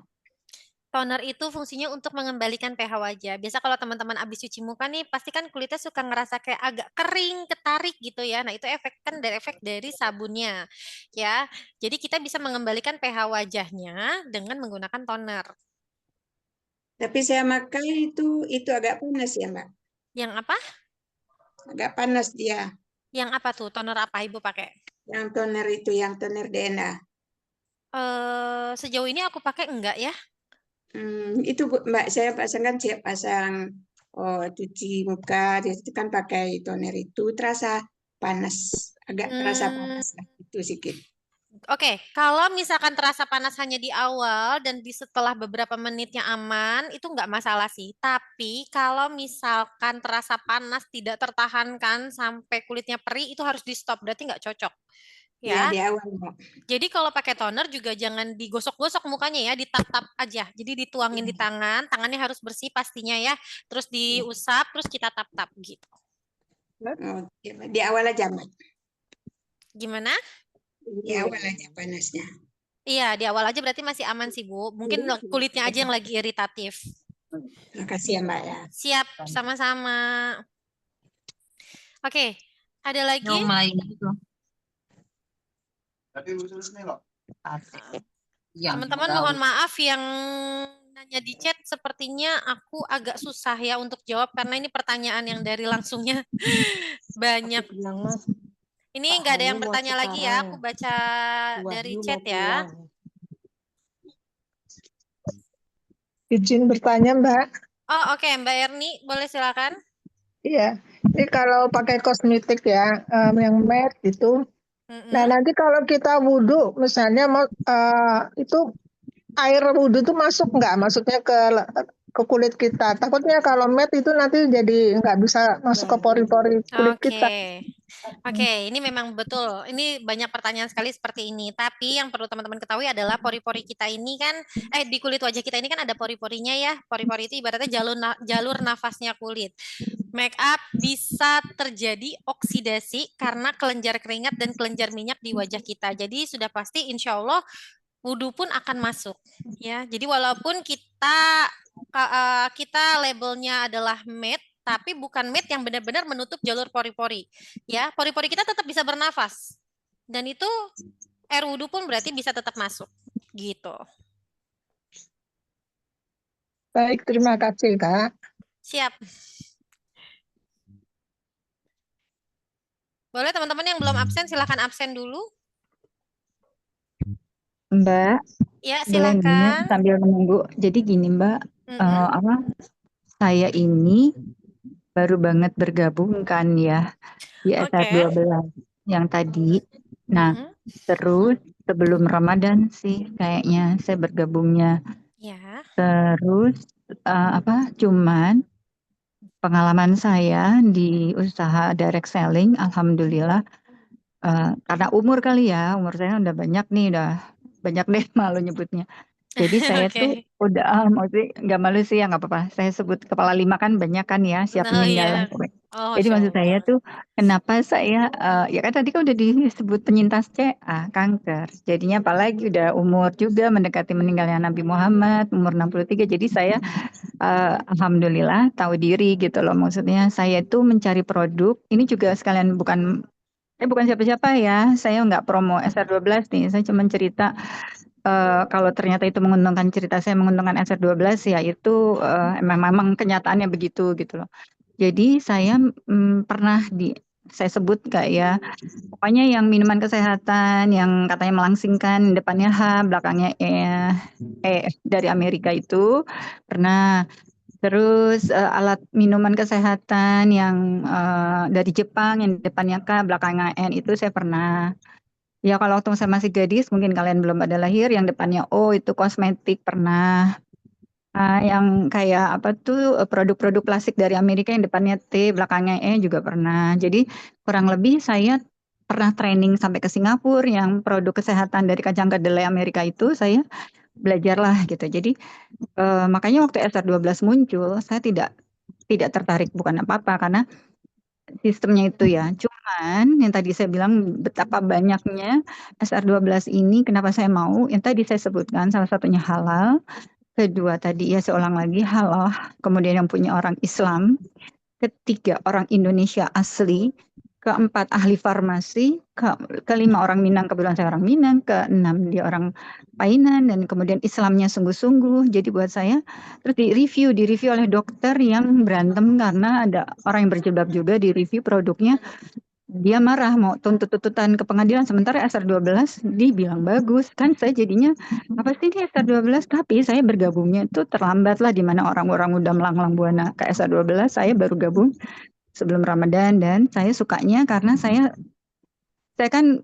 Toner itu fungsinya untuk mengembalikan pH wajah. Biasa kalau teman-teman habis cuci muka nih, pasti kan kulitnya suka ngerasa kayak agak kering, ketarik gitu ya. Nah, itu efek dari sabunnya. Ya. Jadi kita bisa mengembalikan pH wajahnya dengan menggunakan toner. Tapi saya pakai itu agak panas ya Mbak? Yang apa? Agak panas dia. Yang apa tuh? Toner apa Ibu pakai? Yang toner itu, yang toner DNA. Sejauh ini aku pakai enggak ya. Itu Mbak, saya pasang cuci muka, itu kan pakai toner itu terasa panas, agak terasa panas lah, itu sedikit. Oke, kalau misalkan terasa panas hanya di awal dan di setelah beberapa menitnya aman, itu nggak masalah sih. Tapi kalau misalkan terasa panas tidak tertahankan sampai kulitnya perih, itu harus di stop. Berarti nggak cocok. Ya, Ya. di awal Mbak. Jadi kalau pakai toner juga jangan digosok-gosok mukanya ya, ditap-tap aja. Jadi dituangin di tangan, tangannya harus bersih pastinya ya. Terus diusap, terus kita tap-tap gitu. Oke, Mbak. Di awal aja Mbak. Gimana? Di awal aja panasnya. Iya, di awal aja berarti masih aman sih, Bu. Mungkin kulitnya aja yang lagi iritatif. Terima kasih ya Mbak ya. Siap, sama-sama. Oke, ada lagi? Teman-teman mohon maaf yang nanya di chat, sepertinya aku agak susah ya untuk jawab karena ini pertanyaan yang dari langsungnya banyak. Ini nggak ada yang bertanya lagi ya, aku baca dari chat ya. Izin bertanya Mbak. Oh oke, Mbak Erni, boleh silakan. Iya, ini kalau pakai kosmetik ya, yang matte itu. Nah, nanti kalau kita wudhu, misalnya itu air wudhu itu masuk nggak? Maksudnya ke kulit kita. Takutnya kalau matte itu nanti jadi nggak bisa masuk ke pori-pori kulit kita. Oke, ini memang betul. Ini banyak pertanyaan sekali seperti ini. Tapi yang perlu teman-teman ketahui adalah pori-pori kita ini kan, di kulit wajah kita ini kan ada pori-porinya ya. Pori-pori itu ibaratnya jalur nafasnya kulit. Make up bisa terjadi oksidasi karena kelenjar keringat dan kelenjar minyak di wajah kita. Jadi sudah pasti insya Allah wudhu pun akan masuk. Ya, jadi walaupun kita labelnya adalah matte, tapi bukan matte yang benar-benar menutup jalur pori-pori. Ya, pori-pori kita tetap bisa bernafas. Dan itu air wudhu pun berarti bisa tetap masuk. Gitu. Baik, terima kasih, Kak. Siap. Boleh teman-teman yang belum absen, silakan absen dulu. Mbak, Ya, Boleh nanya silakan. sambil menunggu. Jadi gini Mbak, apa saya ini baru banget bergabung kan ya di Oke. SR12 yang tadi. Nah, terus sebelum Ramadan sih kayaknya saya bergabungnya. Ya. Terus cuman pengalaman saya di usaha direct selling, alhamdulillah, karena umur kali ya, umur saya udah banyak nih, udah banyak deh malu nyebutnya. Jadi saya tuh Oke. udah, maksudnya nggak malu sih ya nggak apa-apa. Saya sebut kepala 5 kan banyak kan ya, siap Oh meninggal lah iya. pokoknya. Oh, Jadi Masya maksud saya Allah. tuh kenapa saya, ya kan tadi kan udah disebut penyintas CA, kanker. Jadinya apalagi udah umur juga mendekati meninggalnya Nabi Muhammad, umur 63. Jadi saya alhamdulillah tahu diri gitu loh. Maksudnya saya tuh mencari produk, ini juga sekalian bukan siapa-siapa ya. Saya nggak promo SR12 nih. Saya cuma cerita kalau ternyata itu menguntungkan, cerita saya menguntungkan SR12 ya itu memang kenyataannya begitu gitu loh. Jadi saya pernah saya sebut nggak ya, pokoknya yang minuman kesehatan yang katanya melangsingkan, depannya H, belakangnya dari Amerika itu pernah. Terus alat minuman kesehatan yang dari Jepang yang depannya K, belakangnya N itu saya pernah. Ya kalau waktu saya masih gadis, mungkin kalian belum pada lahir, yang depannya O itu kosmetik pernah. Yang kayak apa tuh produk-produk plastik dari Amerika yang depannya T, belakangnya E juga pernah. Jadi kurang lebih saya pernah training sampai ke Singapura yang produk kesehatan dari kacang kedelai Amerika itu saya belajarlah gitu. Jadi makanya waktu SR12 muncul, saya tidak tertarik, bukan apa-apa karena sistemnya itu ya. Cuman yang tadi saya bilang betapa banyaknya SR12 ini, kenapa saya mau, yang tadi saya sebutkan salah satunya halal, kedua tadi ya saya ulang lagi halal, kemudian yang punya orang Islam, ketiga orang Indonesia asli, keempat ahli farmasi, kelima orang Minang, kebetulan saya orang Minang, keenam dia orang Painan, dan kemudian Islamnya sungguh-sungguh. Jadi buat saya, terus di review oleh dokter yang berantem karena ada orang yang berjilbab juga di review produknya, dia marah mau tuntut-tuntutan ke pengadilan, sementara SR12 dibilang bagus. Kan saya jadinya, apa sih ini SR12? Tapi saya bergabungnya itu terlambat lah, di mana orang-orang udah melanglang buana ke SR12, saya baru gabung sebelum Ramadan, dan saya sukanya karena saya kan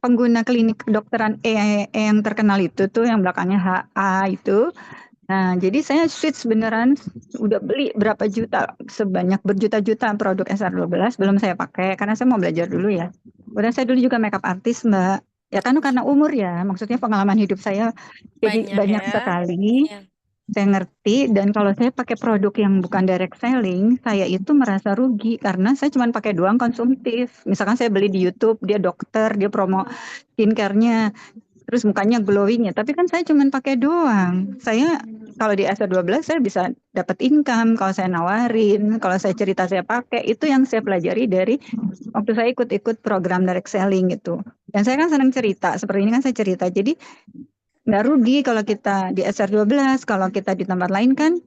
pengguna klinik kedokteran yang terkenal itu tuh, yang belakangnya HA itu. Nah, jadi saya switch beneran, udah beli berapa juta, sebanyak berjuta-juta produk SR12, belum saya pakai, karena saya mau belajar dulu ya. Udah saya dulu juga makeup artist, Mbak. Ya kan karena umur ya, maksudnya pengalaman hidup saya jadi banyak ya. sekali. Ya. Saya ngerti, dan kalau saya pakai produk yang bukan direct selling, saya itu merasa rugi karena saya cuma pakai doang konsumtif. Misalkan saya beli di YouTube, dia dokter, dia promo skincare-nya, terus mukanya glowing ya, tapi kan saya cuma pakai doang. Saya kalau di SR12 saya bisa dapat income kalau saya nawarin, kalau saya cerita saya pakai, itu yang saya pelajari dari waktu saya ikut program direct selling gitu. Dan saya kan senang cerita, seperti ini kan saya cerita. Jadi nggak rugi kalau kita di SR12, kalau kita di tempat lain kan,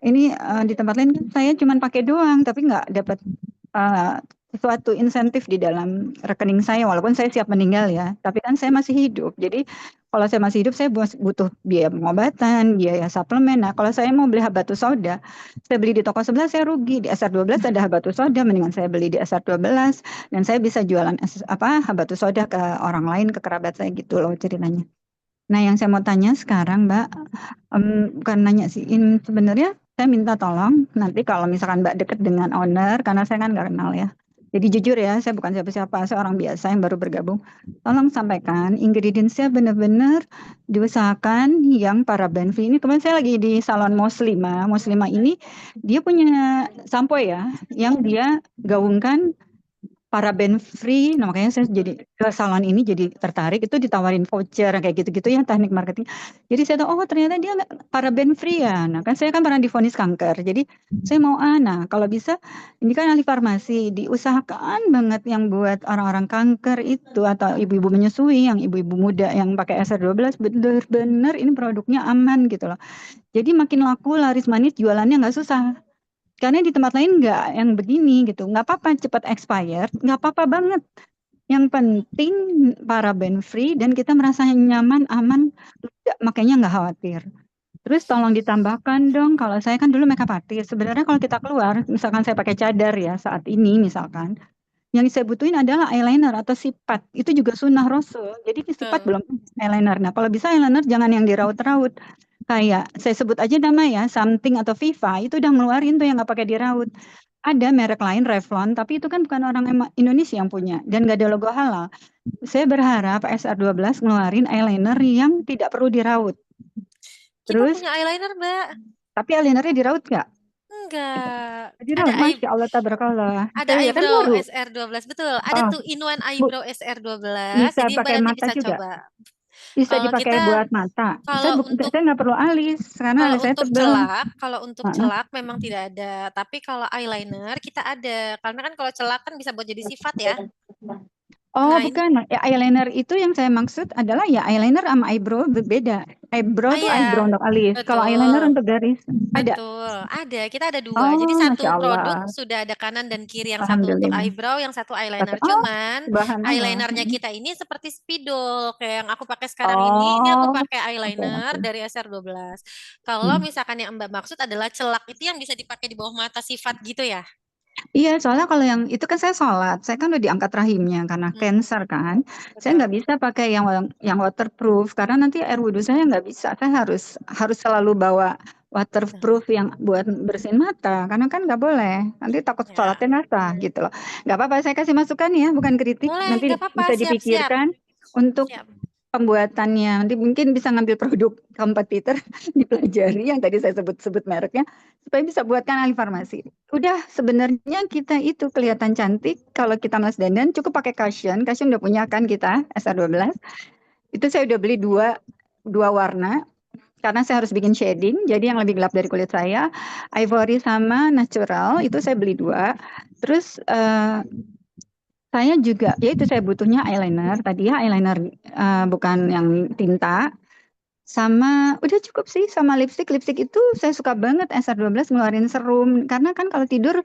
ini di tempat lain kan saya cuma pakai doang, tapi nggak dapat sesuatu insentif di dalam rekening saya, walaupun saya siap meninggal ya, tapi kan saya masih hidup. Jadi kalau saya masih hidup, saya butuh biaya pengobatan, biaya suplemen. Nah, kalau saya mau beli habatus soda, saya beli di toko sebelah, saya rugi. Di SR12 ada habatus soda, mendingan saya beli di SR12, dan saya bisa jualan habatus soda ke orang lain, ke kerabat saya gitu loh ceritanya. Nah, yang saya mau tanya sekarang, Mbak, bukan nanya sih, sebenarnya saya minta tolong nanti kalau misalkan Mbak deket dengan owner, karena saya kan nggak kenal ya. Jadi jujur ya, saya bukan siapa-siapa, saya orang biasa yang baru bergabung. Tolong sampaikan ingredientsnya benar-benar diusahakan yang paraben free. Ini kemarin saya lagi di salon Muslimah. Muslimah ini dia punya sampo ya, yang dia gaungkan paraben free. Nah, makanya saya jadi ke salon ini jadi tertarik, itu ditawarin voucher kayak gitu-gitu ya, teknik marketing. Jadi saya tahu, oh ternyata dia paraben free ya. Nah, kan saya kan pernah divonis kanker. Jadi saya mau nah kalau bisa, ini kan ahli farmasi, diusahakan banget yang buat orang-orang kanker itu, atau ibu-ibu menyusui, yang ibu-ibu muda yang pakai SR12, bener-bener ini produknya aman gitu loh. Jadi makin laku, laris manis, jualannya nggak susah. Karena di tempat lain nggak yang begini gitu, nggak apa-apa cepat expired, nggak apa-apa banget. Yang penting paraben free dan kita merasa nyaman, aman, makanya nggak khawatir. Terus tolong ditambahkan dong, kalau saya kan dulu makeup artist. Sebenarnya kalau kita keluar, misalkan saya pakai cadar ya saat ini misalkan, yang saya butuhin adalah eyeliner atau sipat. Itu juga sunnah Rasul. Jadi sipat belum eyeliner. Nah, kalau bisa eyeliner jangan yang diraut-raut. Kayak saya sebut aja nama ya, Something atau Viva, itu udah ngeluarin tuh yang nggak pakai diraut. Ada merek lain Revlon, tapi itu kan bukan orang Indonesia yang punya dan nggak ada logo halal. Saya berharap SR12 ngeluarin eyeliner yang tidak perlu diraut. Kita Terus, punya eyeliner, Mbak. tapi eyelinernya diraut nggak? Enggak. Diraut, Masya Allah, tabarakallah. Ada Saya kan eyebrow baru. SR12, betul. Ada Oh, tuh in-one Bu, eyebrow SR12. bisa Jadi Mbak pakai nanti mata bisa juga. coba. Bisa Kalau dipakai kita buat mata. Saya kalau untuk saya nggak perlu alis karena alis saya tebel. kalau untuk Heeh. celak memang tidak ada. Tapi kalau eyeliner kita ada. Karena kan kalau celak kan bisa buat jadi sifat ya. Oh, Nah, ini bukan. Ya, eyeliner itu yang saya maksud adalah ya eyeliner sama eyebrow berbeda. Eyebrow tuh eyebrow ya, untuk alis. Kalau eyeliner betul. untuk garis. Ada. Betul, ada. Kita ada dua. Jadi Oh, satu Masya produk Allah. sudah ada kanan dan kiri. Yang satu untuk Alhamdulillah. eyebrow, yang satu eyeliner. Oh, Cuman subhanallah. eyelinernya kita ini seperti spidol. Kayak yang aku pakai sekarang ini aku Oh, pakai oke, eyeliner oke. dari SR12. Kalau misalkan yang Mbak maksud adalah celak itu yang bisa dipakai di bawah mata sifat gitu ya? Iya, soalnya kalau yang itu kan saya sholat, saya kan udah diangkat rahimnya karena cancer kan. Saya Betul. nggak bisa pakai yang waterproof karena nanti air wudhu saya nggak bisa. Saya harus selalu bawa waterproof yang buat bersihin mata karena kan nggak boleh. Nanti takut Ya. sholatnya nggak sah gitu loh. Nggak apa-apa, saya kasih masukan ya, bukan kritik. Boleh, Nanti nggak apa-apa. bisa Siap-siap. dipikirkan untuk Siap. pembuatannya. Nanti mungkin bisa ngambil produk kompetitor dipelajari yang tadi saya sebut-sebut mereknya supaya bisa buatkan ahli farmasi. Udah sebenarnya kita itu kelihatan cantik kalau kita malas dandan cukup pakai cushion. Cushion udah punya kan kita SR12. Itu saya udah beli dua warna karena saya harus bikin shading. Jadi yang lebih gelap dari kulit saya, ivory sama natural itu saya beli dua. Terus saya juga, ya itu saya butuhnya eyeliner. Tadi ya eyeliner bukan yang tinta. Sama, udah cukup sih sama lipstick. Lipstick itu saya suka banget SR12 ngeluarin serum. Karena kan kalau tidur,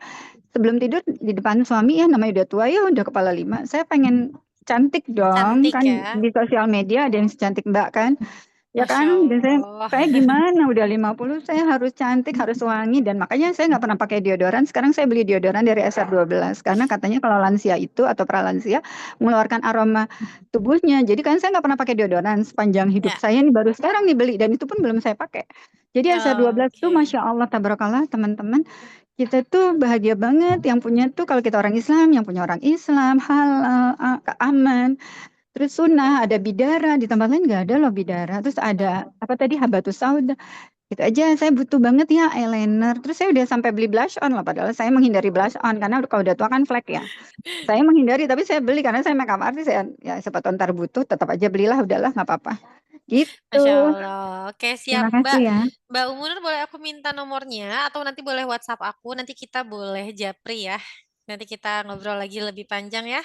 sebelum tidur di depan suami ya namanya udah tua ya udah kepala 5. Saya pengen cantik dong. Cantik Kan ya. di sosial media ada yang secantik Mbak kan. Ya Masya kan, dan Allah. saya gimana udah 50 saya harus cantik, harus wangi dan makanya saya nggak pernah pakai deodoran. Sekarang saya beli deodoran dari SR12 karena katanya kalau lansia itu atau pralansia mengeluarkan aroma tubuhnya. Jadi kan saya nggak pernah pakai deodoran sepanjang hidup Ya. saya nih baru sekarang nih beli dan itu pun belum saya pakai. Jadi SR12 tuh Oke. Masya Allah tabarakallah teman-teman. Kita tuh bahagia banget yang punya tuh kalau kita orang Islam, yang punya orang Islam, halal, aman. Terus sunnah, ada bidara, di tempat lain nggak ada loh bidara. Terus ada apa tadi habatus sauda. Itu aja saya butuh banget ya eyeliner. Terus saya udah sampai beli blush on lah. Padahal saya menghindari blush on karena kalau udah tua kan flek ya. Saya menghindari tapi saya beli karena saya makeup artist ya siapa tahu ntar butuh tetap aja belilah udahlah nggak apa-apa. Gitu. Masya Allah. Oke, siap Terima kasih ya. Mbak Umunur, boleh aku minta nomornya atau nanti boleh WhatsApp aku, nanti kita boleh japri ya. Nanti kita ngobrol lagi lebih panjang ya.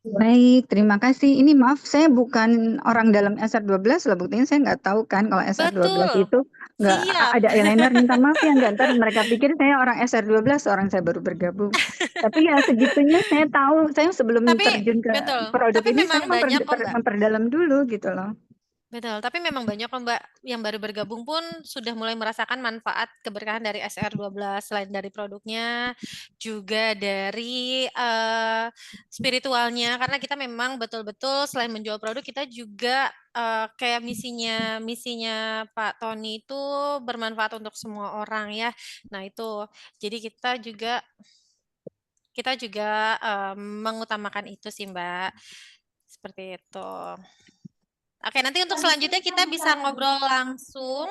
Baik, terima kasih. Ini maaf, saya bukan orang dalam SR12 loh. Buktinya saya nggak tahu kan kalau SR12 Betul. itu nggak Siap. ada eyeliner. Minta maaf ya, ntar mereka pikir saya orang SR12, orang saya baru bergabung. Tapi ya segitunya saya tahu. Saya sebelum Tapi terjun ke betul. produk Tapi ini, memang saya banyak kok, Mbak. memperdalam dulu gitu loh. Betul, tapi memang banyak kok Mbak yang baru bergabung pun sudah mulai merasakan manfaat keberkahan dari SR12 selain dari produknya juga dari spiritualnya karena kita memang betul-betul selain menjual produk kita juga kayak misinya Pak Tony itu bermanfaat untuk semua orang ya. Nah, itu. Jadi kita juga mengutamakan itu sih Mbak. Seperti itu. Oke, nanti untuk selanjutnya kita bisa ngobrol langsung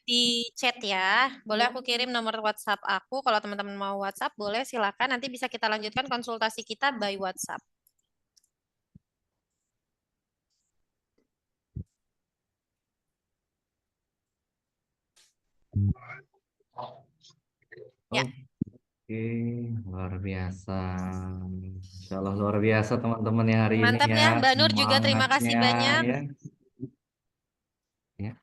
di chat ya. Boleh aku kirim nomor WhatsApp aku. Kalau teman-teman mau WhatsApp, boleh silakan. Nanti bisa kita lanjutkan konsultasi kita by WhatsApp. Ya. Oke, luar biasa. Insya Allah luar biasa teman-teman yang hari Mantap ini ya, ya. Mbak Nur juga terima kasih Semangatnya, banyak. ya. Ya.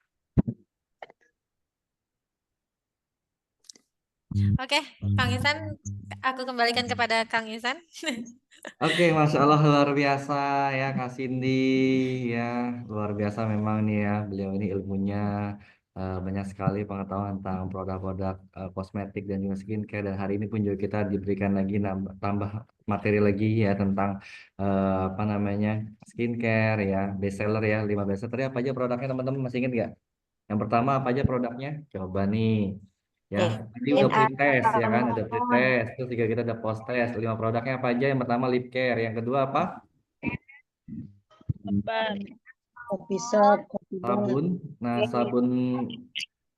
Oke, Kang Ihsan, aku kembalikan kepada Kang Ihsan. Oke, Masya Allah luar biasa ya Kak Cindy ya, luar biasa memang nih ya, beliau ini ilmunya banyak sekali pengetahuan tentang produk-produk kosmetik dan juga skincare, dan hari ini pun juga kita diberikan lagi tambah materi lagi ya tentang apa namanya skincare ya, bestseller ya, 5 bestseller. Tadi apa aja produknya teman-teman, masih ingat nggak? Yang pertama apa aja produknya? Coba nih. Ya, tadi udah pre-test ya kan, udah pre-test. Terus juga kita udah post-test. 5 produknya apa aja? Yang pertama lip care, yang kedua apa? Kopi shop, kopi bar. Sabun. Nah, sabun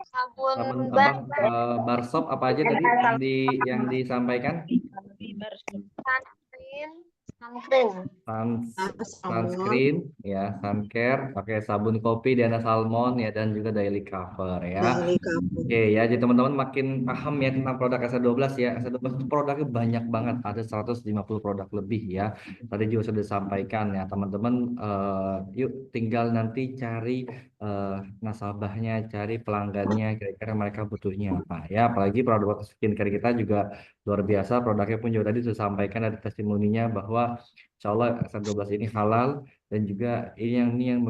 Sabun sabun apa? bar, Bar soap apa aja tadi yang disampaikan? sunscreen. Sunscreen ya, sun care, pakai sabun kopi Diana Salmon ya, dan juga daily cover ya. Oke ya, jadi teman-teman makin paham ya tentang produk SR12 ya. SR12 itu produknya banyak banget, ada 150 produk lebih ya. Tadi juga sudah disampaikan ya, teman-teman yuk tinggal nanti cari nasabahnya, cari pelanggannya, kira-kira mereka butuhnya apa ya. Apalagi produk skincare kita juga luar biasa, produknya pun juga tadi sudah disampaikan dari testimoninya bahwa insya Allah SR12 ini halal, dan juga ini yang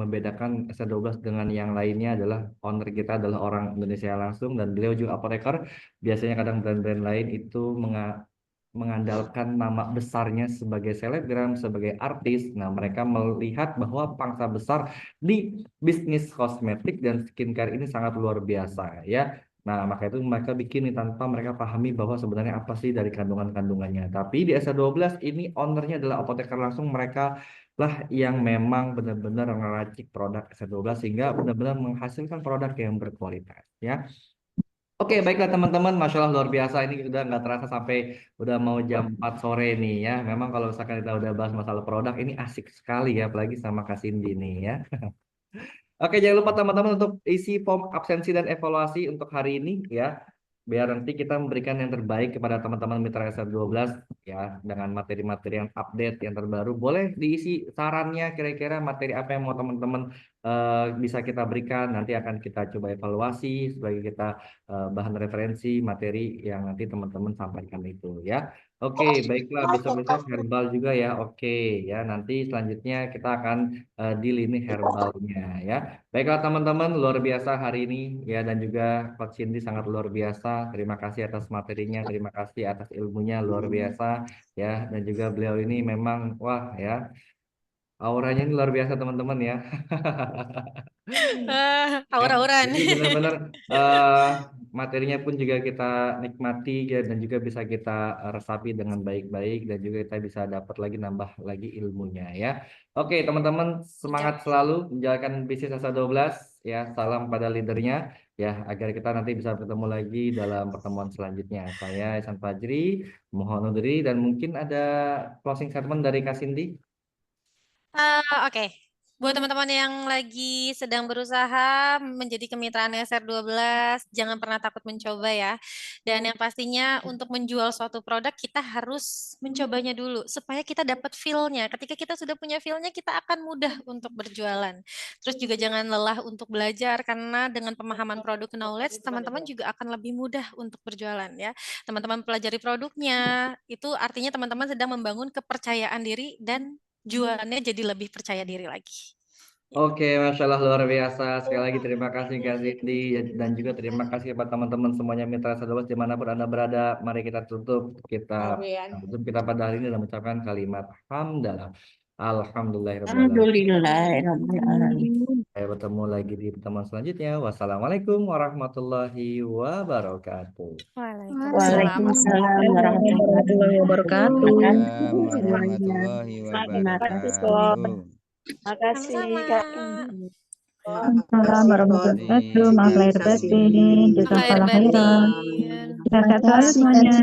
membedakan SR12 dengan yang lainnya adalah owner kita adalah orang Indonesia langsung, dan beliau juga apoteker. Biasanya kadang brand-brand lain itu mengandalkan nama besarnya sebagai selebgram, sebagai artis. Nah, mereka melihat bahwa pangsa besar di bisnis kosmetik dan skincare ini sangat luar biasa ya. Nah, maka itu mereka bikin nih tanpa mereka pahami bahwa sebenarnya apa sih dari kandungan-kandungannya. Tapi di SR12 ini ownernya adalah apoteker langsung, mereka lah yang memang benar-benar meracik produk SR12 sehingga benar-benar menghasilkan produk yang berkualitas ya. Oke, baiklah teman-teman, Masya Allah luar biasa, ini udah nggak terasa sampai udah mau jam 4 sore nih ya. Memang kalau misalkan kita udah bahas masalah produk, ini asik sekali ya, apalagi sama Kak Cindy nih ya. Oke, jangan lupa teman-teman untuk isi form absensi dan evaluasi untuk hari ini ya. Biar nanti kita memberikan yang terbaik kepada teman-teman mitra SR12 ya, dengan materi-materi yang update, yang terbaru. Boleh diisi sarannya, kira-kira materi apa yang mau teman-teman bisa kita berikan. Nanti akan kita coba evaluasi sebagai kita bahan referensi materi yang nanti teman-teman sampaikan itu ya. Oke, baiklah, besok-besok herbal juga ya. Oke ya, nanti selanjutnya kita akan di lini herbalnya ya. Baiklah teman-teman, luar biasa hari ini ya, dan juga Coach Cindy sangat luar biasa. Terima kasih atas materinya, terima kasih atas ilmunya luar biasa ya, dan juga beliau ini memang wah ya, auranya ini luar biasa teman-teman ya. Ya, Aur-auran. jadi benar-benar materinya pun juga kita nikmati ya, dan juga bisa kita resapi dengan baik-baik, dan juga kita bisa dapat lagi nambah lagi ilmunya ya. Oke teman-teman, semangat selalu menjalankan bisnis SA12 ya. Salam pada leadernya ya, agar kita nanti bisa bertemu lagi dalam pertemuan selanjutnya. Saya Ihsan Fajri, mohon undur diri, dan mungkin ada closing statement dari Kak Cindy. Oke. Buat teman-teman yang lagi sedang berusaha menjadi kemitraan SR12, jangan pernah takut mencoba ya. Dan yang pastinya untuk menjual suatu produk, kita harus mencobanya dulu supaya kita dapat feel-nya. Ketika kita sudah punya feel-nya, kita akan mudah untuk berjualan. Terus juga jangan lelah untuk belajar, karena dengan pemahaman produk knowledge, teman-teman juga akan lebih mudah untuk berjualan ya. Teman-teman pelajari produknya, itu artinya teman-teman sedang membangun kepercayaan diri, dan jualannya jadi lebih percaya diri lagi. Oke, Masya Allah luar biasa. Sekali lagi terima kasih Kak Cindy, dan juga terima kasih kepada teman-teman semuanya mitra SR12 dimanapun Anda berada. Mari kita tutup kita pada hari ini dan mengucapkan kalimat hamdalah. Alhamdulillahirrahmanirrahim. Saya bertemu lagi di pertemuan selanjutnya. Wassalamualaikum warahmatullahi wabarakatuh. Waalaikumsalam warahmatullahi wabarakatuh. Warahmatullahi wabarakatuh. Makasih Kak. Assalamualaikum warahmatullahi wabarakatuh. Maaf lahir batin. Jazakallah khairan. Sehat-sehat selalu semuanya.